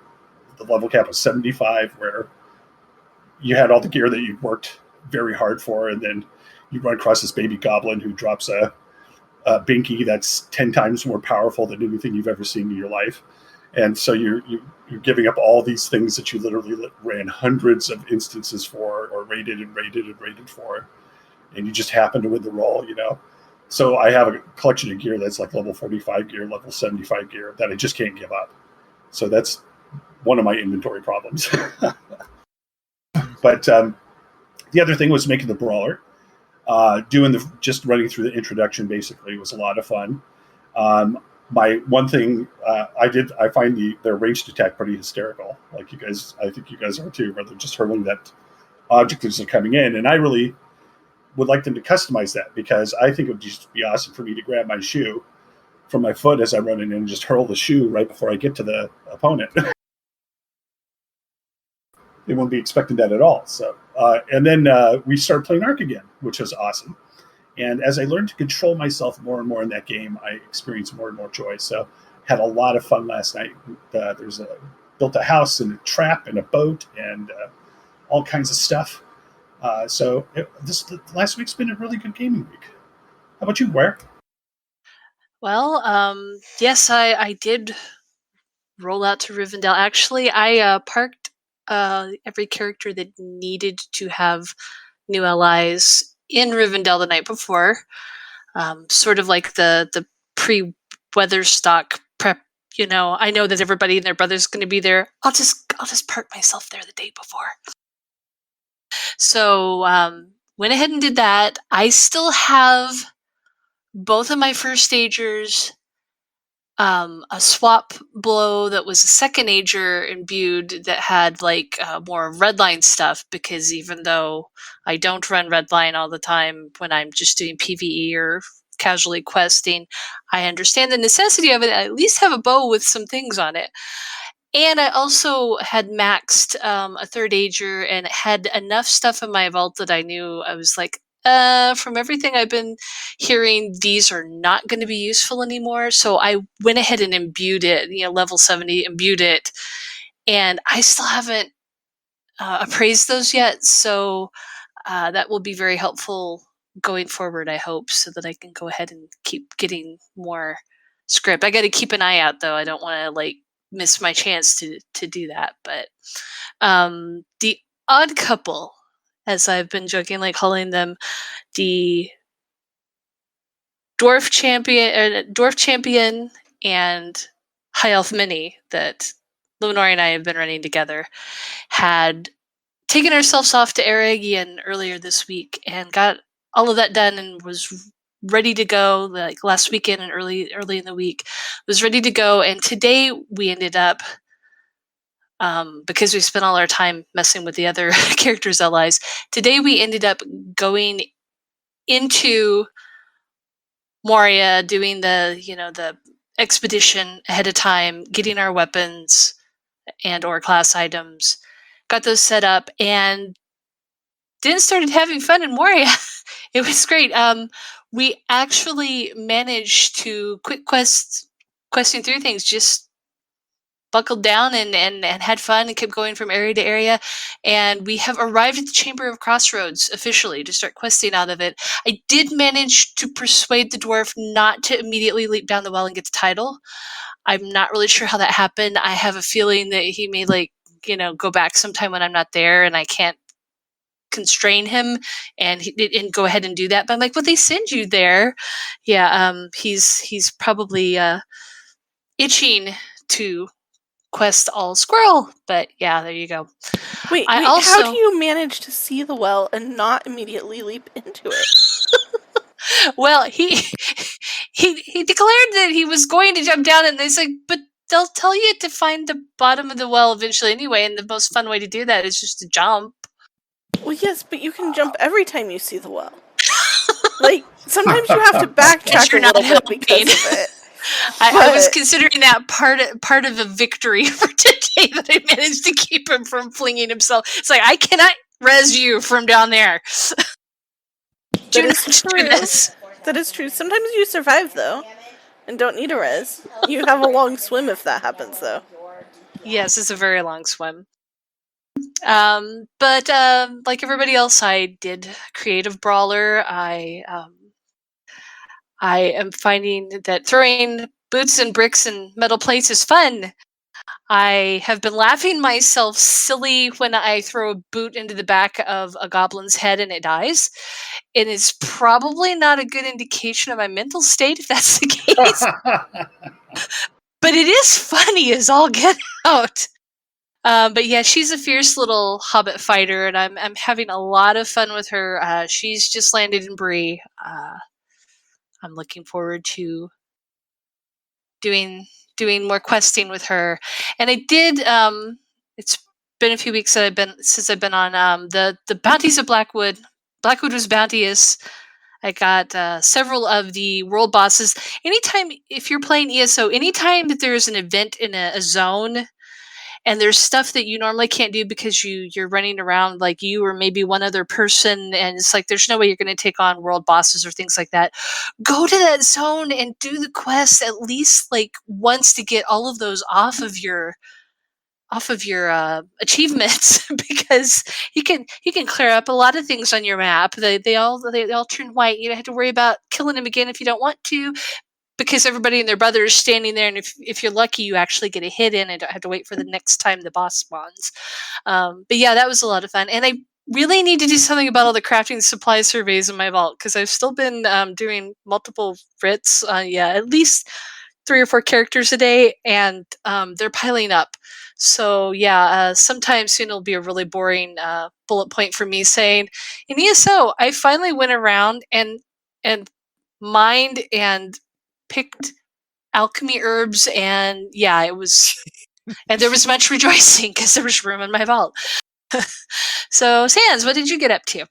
the level cap was 75, where you had all the gear that you worked very hard for, and then you run across this baby goblin who drops a binky that's 10 times more powerful than anything you've ever seen in your life. And so you're giving up all these things that you literally ran hundreds of instances for, or rated for, and you just happen to win the roll, So I have a collection of gear that's like level 45 gear, level 75 gear that I just can't give up. So that's one of my inventory problems. But the other thing was making the Brawler. Just running through the introduction basically was a lot of fun. My one thing I find their ranged attack pretty hysterical. Like you guys, I think you guys are too, where they're just hurling that object as they're coming in. And I really would like them to customize that, because I think it would just be awesome for me to grab my shoe from my foot as I run in and just hurl the shoe right before I get to the opponent. They won't be expecting that at all. So, and then we started playing Ark again, which was awesome. And as I learned to control myself more and more in that game, I experienced more and more joy. So had a lot of fun last night. Built a house and a trap and a boat and all kinds of stuff. Last week's been a really good gaming week. How about you, Ware? Well, yes, I did roll out to Rivendell. Actually, I parked every character that needed to have new allies in Rivendell the night before, sort of like the pre-Weatherstock prep. I know that everybody and their brother's going to be there. I'll just park myself there the day before. So went ahead and did that. I still have both of my first stagers, a swap blow that was a second ager imbued that had like more redline stuff, because even though I don't run redline all the time when I'm just doing PvE or casually questing, I understand the necessity of it. I at least have a bow with some things on it. And I also had maxed a third ager and had enough stuff in my vault that I knew I was like, from everything I've been hearing, these are not going to be useful anymore. So I went ahead and imbued it, level 70, imbued it. And I still haven't appraised those yet. So that will be very helpful going forward, I hope, so that I can go ahead and keep getting more script. I got to keep an eye out, though. I don't want to missed my chance to do that. But the odd couple, as I've been jokingly calling them, the dwarf champion and high elf mini that Lunori and I have been running together, had taken ourselves off to Eregion earlier this week and got all of that done and was ready to go, like last weekend and early in the week, was ready to go. And today we ended up, because we spent all our time messing with the other characters' allies, today we ended up going into Moria, doing the expedition ahead of time, getting our weapons and or class items, got those set up, and then started having fun in Moria. It was great. We actually managed to questing through things, just buckled down and had fun and kept going from area to area. And we have arrived at the Chamber of Crossroads officially to start questing out of it. I did manage to persuade the dwarf not to immediately leap down the well and get the title. I'm not really sure how that happened. I have a feeling that he may go back sometime when I'm not there and I can't constrain him and go ahead and do that. But I'm like, well, they send you there. Yeah, he's probably itching to quest all squirrel. But yeah, there you go. Wait, how do you manage to see the well and not immediately leap into it? Well, he declared that he was going to jump down, and he's like, but they'll tell you to find the bottom of the well eventually anyway, and the most fun way to do that is just to jump. Well, yes, but you can jump every time you see the well. Like, sometimes you have to backtrack a little bit because of it. I was considering that part of a victory for today, that I managed to keep him from flinging himself. It's like, I cannot res you from down there. That is true. Sometimes you survive, though, and don't need a res. You have a long swim if that happens, though. Yes, it's a very long swim. But like everybody else, I did creative Brawler. I am finding that throwing boots and bricks and metal plates is fun. I have been laughing myself silly when I throw a boot into the back of a goblin's head and it dies. It is probably not a good indication of my mental state if that's the case. But it is funny as all get out. But yeah, she's a fierce little Hobbit fighter, and I'm having a lot of fun with her. She's just landed in Bree. I'm looking forward to doing more questing with her. And I did. It's been a few weeks since I've been on the bounties of Blackwood. Blackwood was bounteous. I got several of the world bosses. Anytime, if you're playing ESO, anytime that there's an event in a zone, and there's stuff that you normally can't do because you're running around like you or maybe one other person, and it's like there's no way you're going to take on world bosses or things like that, go to that zone and do the quest at least like once to get all of those off of your achievements, because you can clear up a lot of things on your map. They all turn white. You don't have to worry about killing them again if you don't want to, because everybody and their brother is standing there, and if you're lucky, you actually get a hit in and don't have to wait for the next time the boss spawns. But yeah, that was a lot of fun, and I really need to do something about all the crafting supply surveys in my vault, because I've still been doing multiple writs. At least 3 or 4 characters a day, and they're piling up. So yeah, sometime soon it'll be a really boring bullet point for me saying, in ESO, I finally went around and mined and picked alchemy herbs, and yeah, it was, and there was much rejoicing because there was room in my vault. So, Sans, what did you get up to?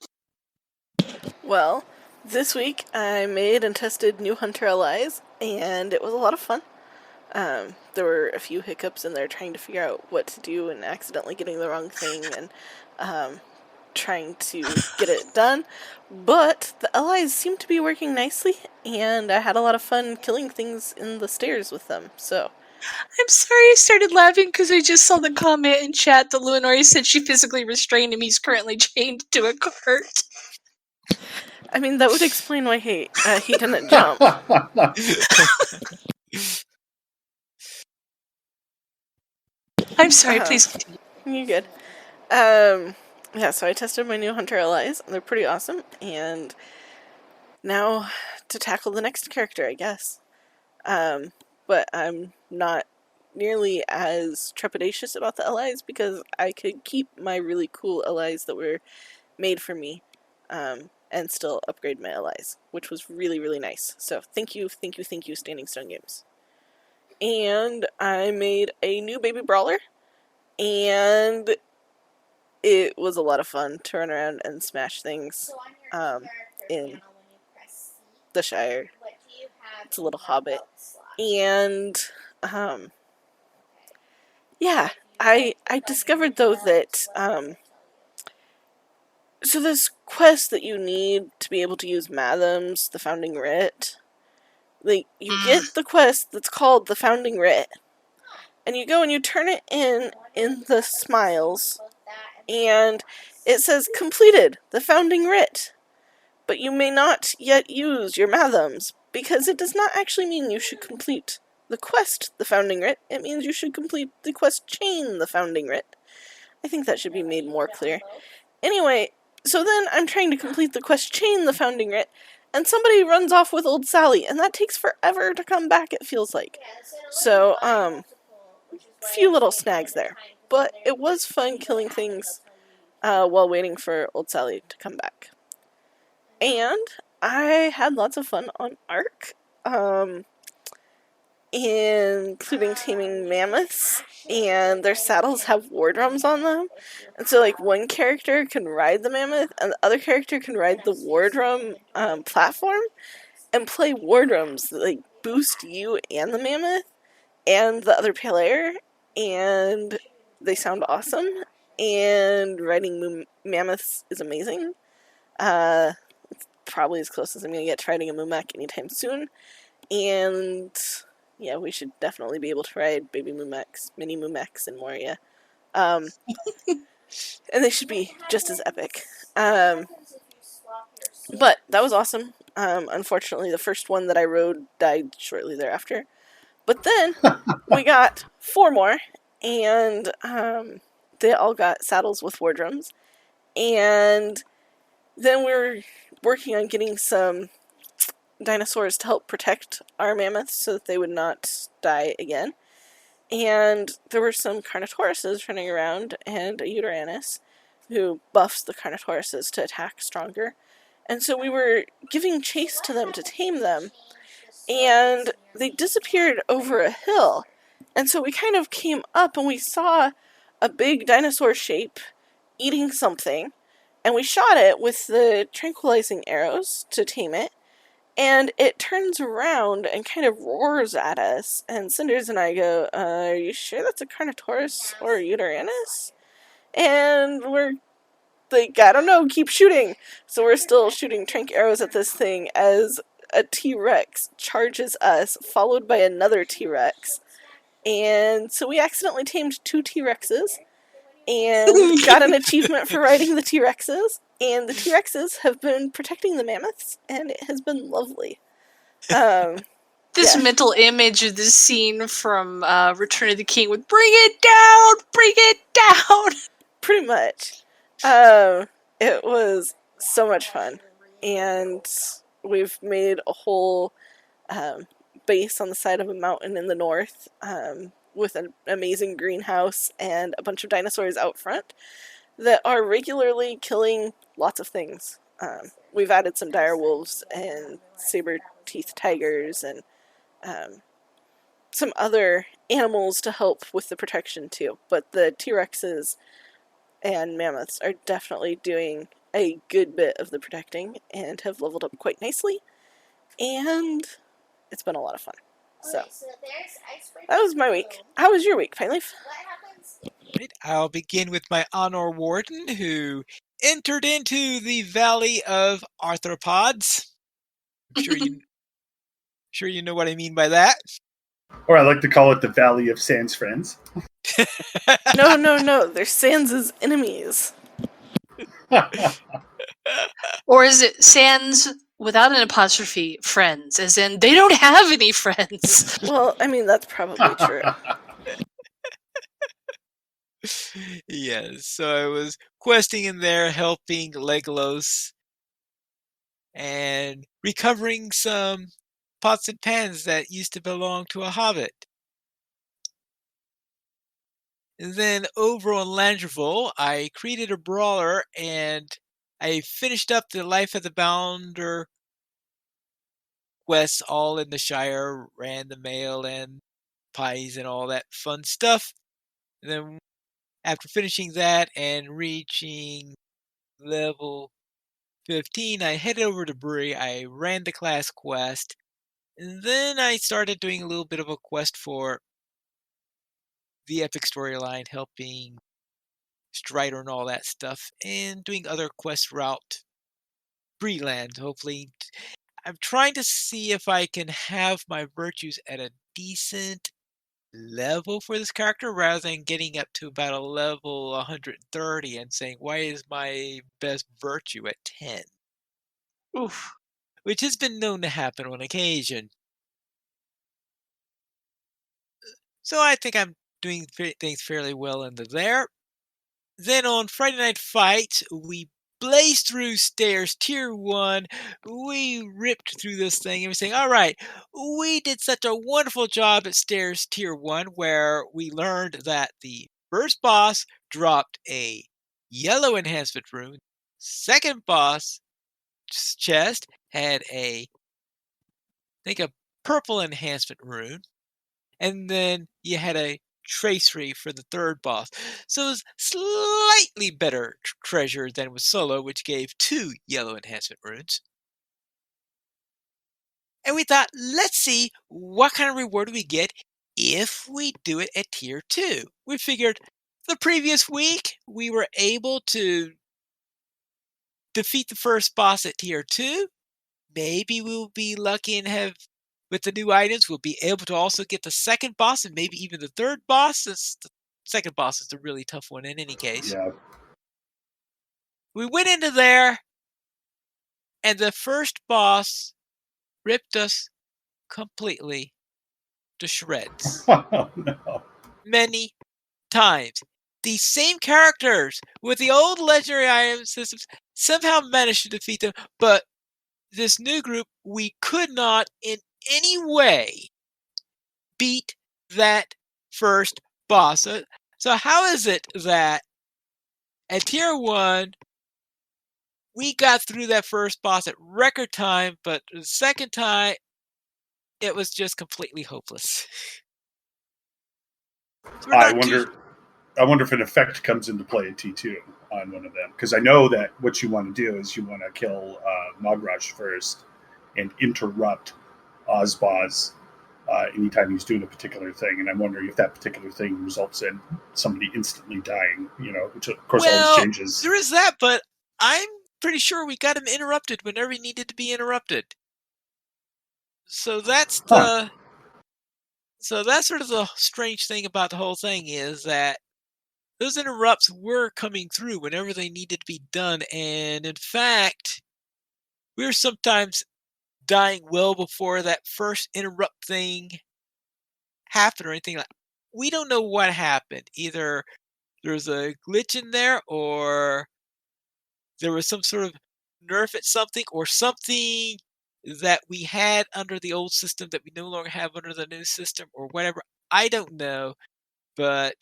Well, this week I made and tested new hunter allies, and it was a lot of fun. There were a few hiccups in there trying to figure out what to do and accidentally getting the wrong thing and trying to get it done. But the allies seemed to be working nicely, and I had a lot of fun killing things in the stairs with them, so. I'm sorry I started laughing because I just saw the comment in chat that Luanori said she physically restrained him. He's currently chained to a cart. I mean, that would explain why he didn't jump. I'm sorry, please continue. You're good. Yeah, so I tested my new hunter allies, and they're pretty awesome, and now to tackle the next character, I guess. But I'm not nearly as trepidatious about the allies because I could keep my really cool allies that were made for me, and still upgrade my allies, which was really, really nice. So thank you, Standing Stone Games. And I made a new baby brawler, and it was a lot of fun to run around and smash things in the Shire. It's a little Hobbit. And yeah, I discovered though that so this quest that you need to be able to use Mathams, the Founding Writ, like you get the quest that's called the Founding Writ, and you go and you turn it in the Smiles, and it says completed the Founding Writ, but you may not yet use your Mathams because it does not actually mean you should complete the quest the Founding Writ. It means you should complete the quest chain the Founding Writ. I think that should be made more clear. Anyway, so then I'm trying to complete the quest chain the Founding Writ, and somebody runs off with Old Sally, and that takes forever to come back, it feels like. So, few little snags there. But it was fun killing things while waiting for Old Sally to come back. And I had lots of fun on Ark, including taming mammoths, and their saddles have war drums on them. And so, like, one character can ride the mammoth, and the other character can ride the war drum platform and play war drums that, like, boost you and the mammoth and the other player, and they sound awesome. And riding mammoths is amazing. It's probably as close as I'm going to get to riding a Mumak anytime soon. And yeah, we should definitely be able to ride baby Mumaks, mini Mumaks in Moria. And they should be just as epic. But that was awesome. Unfortunately, the first one that I rode died shortly thereafter. But then we got 4 more, and they all got saddles with war drums. And then we're working on getting some dinosaurs to help protect our mammoths so that they would not die again. And there were some Carnotauruses running around, and a Uteranus who buffs the Carnotauruses to attack stronger. And so we were giving chase to them to tame them, and they disappeared over a hill. And so we kind of came up and we saw a big dinosaur shape eating something, and we shot it with the tranquilizing arrows to tame it, and it turns around and kind of roars at us, and Cinders and I go, are you sure that's a Carnotaurus or a Uteranus? And we're like, I don't know, keep shooting. So we're still shooting trank arrows at this thing as a T-Rex charges us, followed by another T-Rex. And so we accidentally tamed 2 T-Rexes and got an achievement for riding the T-Rexes. And the T-Rexes have been protecting the mammoths, and it has been lovely. This mental image of this scene from Return of the King with "Bring it down! Bring it down!" Pretty much. It was so much fun. And we've made a whole base on the side of a mountain in the north with an amazing greenhouse and a bunch of dinosaurs out front that are regularly killing lots of things. We've added some dire wolves and saber-toothed tigers and some other animals to help with the protection too. But the T-Rexes and mammoths are definitely doing a good bit of the protecting and have leveled up quite nicely. And it's been a lot of fun. So that was my week. How was your week, Pineleaf? Right, I'll begin with my Honor Warden, who entered into the Valley of Arthropods. I'm sure you know what I mean by that. Or I like to call it the Valley of Sans Friends. No. They're Sans' enemies. Or is it Sans without an apostrophe, friends, as in they don't have any friends? Well, I mean, that's probably true. Yes, so I was questing in there, helping Legolas, and recovering some pots and pans that used to belong to a hobbit. And then over on Landreval, I created a brawler, and I finished up the Life of the Bounder quests all in the Shire, ran the mail and pies and all that fun stuff. And then after finishing that and reaching level 15, I headed over to Bree. I ran the class quest, and then I started doing a little bit of a quest for the epic storyline, helping Strider and all that stuff, and doing other quests throughout Breeland. Hopefully, I'm trying to see if I can have my virtues at a decent level for this character rather than getting up to about a level 130 and saying, why is my best virtue at 10? Oof. Which has been known to happen on occasion. So I think I'm doing things fairly well into there. Then on Friday Night Fights, we blazed through Stairs Tier 1. We ripped through this thing and we're saying, all right, we did such a wonderful job at Stairs Tier 1 where we learned that the first boss dropped a yellow enhancement rune. Second boss chest had I think a purple enhancement rune. And then you had a tracery for the third boss. So it was slightly better treasure than with Solo, which gave 2 yellow enhancement runes. And we thought, let's see what kind of reward we get if we do it at Tier 2. We figured the previous week we were able to defeat the first boss at Tier 2. Maybe we'll be lucky and have, with the new items, we'll be able to also get the second boss and maybe even the third boss. The second boss is the really tough one in any case. Yeah. We went into there, and the first boss ripped us completely to shreds. Oh, no. Many times. These same characters with the old legendary item systems somehow managed to defeat them, but this new group, we could not in any way beat that first boss. So how is it that at Tier 1, we got through that first boss at record time, but the second time, it was just completely hopeless? So I wonder if an effect comes into play at T2 on one of them. Because I know that what you want to do is you want to kill Mogrash first and interrupt Ozboz anytime he's doing a particular thing. And I'm wondering if that particular thing results in somebody instantly dying, which of course always changes. There is that, but I'm pretty sure we got him interrupted whenever he needed to be interrupted. So that's So that's sort of the strange thing about the whole thing is that those interrupts were coming through whenever they needed to be done. And in fact, we were sometimes dying well before that first interrupt thing happened or anything like that. We don't know what happened. Either there's a glitch in there or there was some sort of nerf at something or something that we had under the old system that we no longer have under the new system or whatever. I don't know. But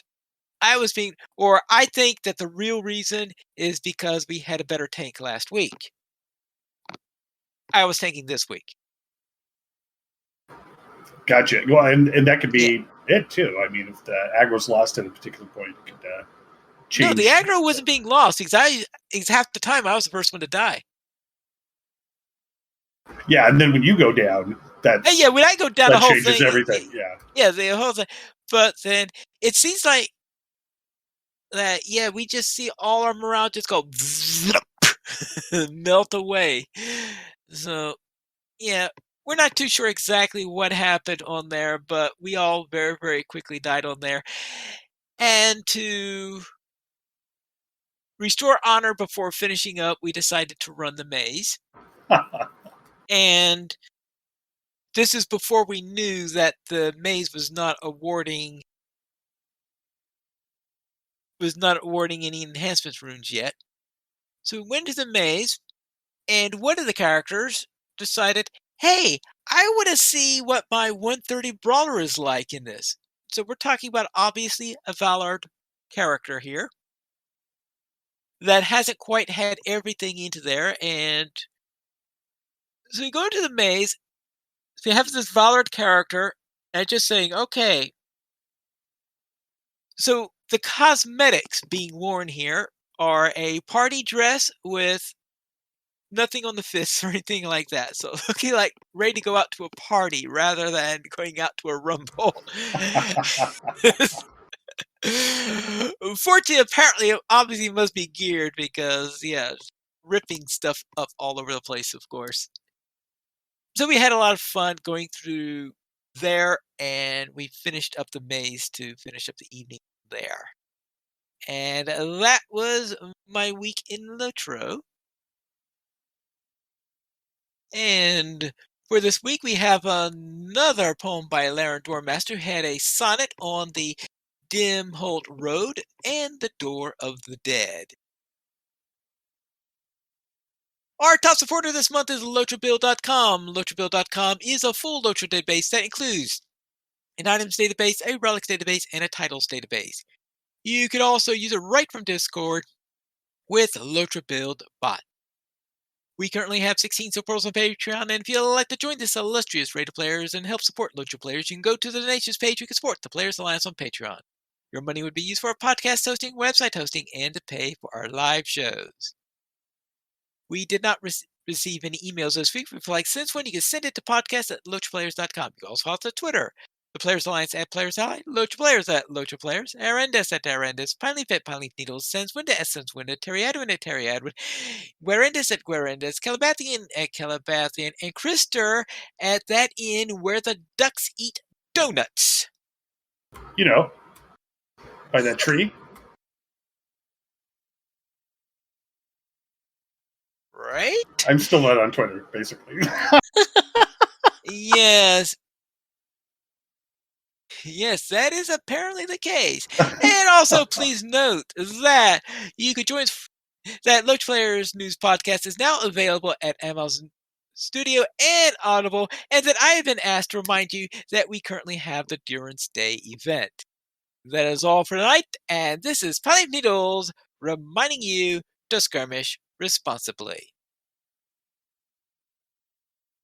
I think that the real reason is because we had a better tank last week. I was tanking this week. Gotcha. Well, and that could be it too. I mean, if the aggro's lost at a particular point, it could change. No, the aggro wasn't being lost because half the time I was the first one to die. Yeah, and then when you go down, when I go down, the whole changes thing, everything. Yeah, the whole thing. But then it seems like that. Yeah, we just see all our morale just go melt away. So yeah, we're not too sure exactly what happened on there, but we all very, very quickly died on there. And to restore honor before finishing up, we decided to run the maze. And this is before we knew that the maze was not was not awarding any enhancement runes yet. So we went to the maze, and one of the characters decided, hey, I want to see what my 130 Brawler is like in this. So we're talking about, obviously, a Valard character here that hasn't quite had everything into there. And so you go into the maze, so you have this Valard character, and just saying, okay, so the cosmetics being worn here are a party dress with nothing on the fists or anything like that. So looking like ready to go out to a party rather than going out to a rumble. Fortunately, apparently, obviously must be geared because, yeah, ripping stuff up all over the place, of course. So we had a lot of fun going through there, and we finished up the maze to finish up the evening there. And that was my week in LOTRO. And for this week, we have another poem by Laren Dormaster, who had a sonnet on the Dim Holt Road and the Door of the Dead. Our top supporter this month is LOTROBuild.com. LOTROBuild.com is a full LOTRO database that includes an items database, a relics database, and a titles database. You could also use it right from Discord with LOTROBuild bot. We currently have 16 supporters on Patreon, and if you'd like to join this illustrious rate of players and help support LOTRO players, you can go to the donations page. You can support the Players Alliance on Patreon. Your money would be used for our podcast hosting, website hosting, and to pay for our live shows. We did not receive any emails this week. If you'd like, since when, you can send it to podcast@LOTROplayers.com. You can also follow us on Twitter. The Players Alliance @Players Ally, LOTRO Players @LOTRO Players, Arendis @Arendis, Pineleaf @Pineleaf Needles, Senswinda @Senswinda, Terry Adwin @Terry Adwin, Guarendis @Guarendis, Calabathian @Calabathian, and Krister at that inn where the ducks eat donuts. You know, by that tree. Right? I'm still not on Twitter, basically. Yes. Yes, that is apparently the case. And also, please note that you could join that LOTRO Players News Podcast is now available at Amazon Studio and Audible, and that I have been asked to remind you that we currently have the Durance Day event. That is all for tonight, and this is Pineleaf Needles reminding you to skirmish responsibly.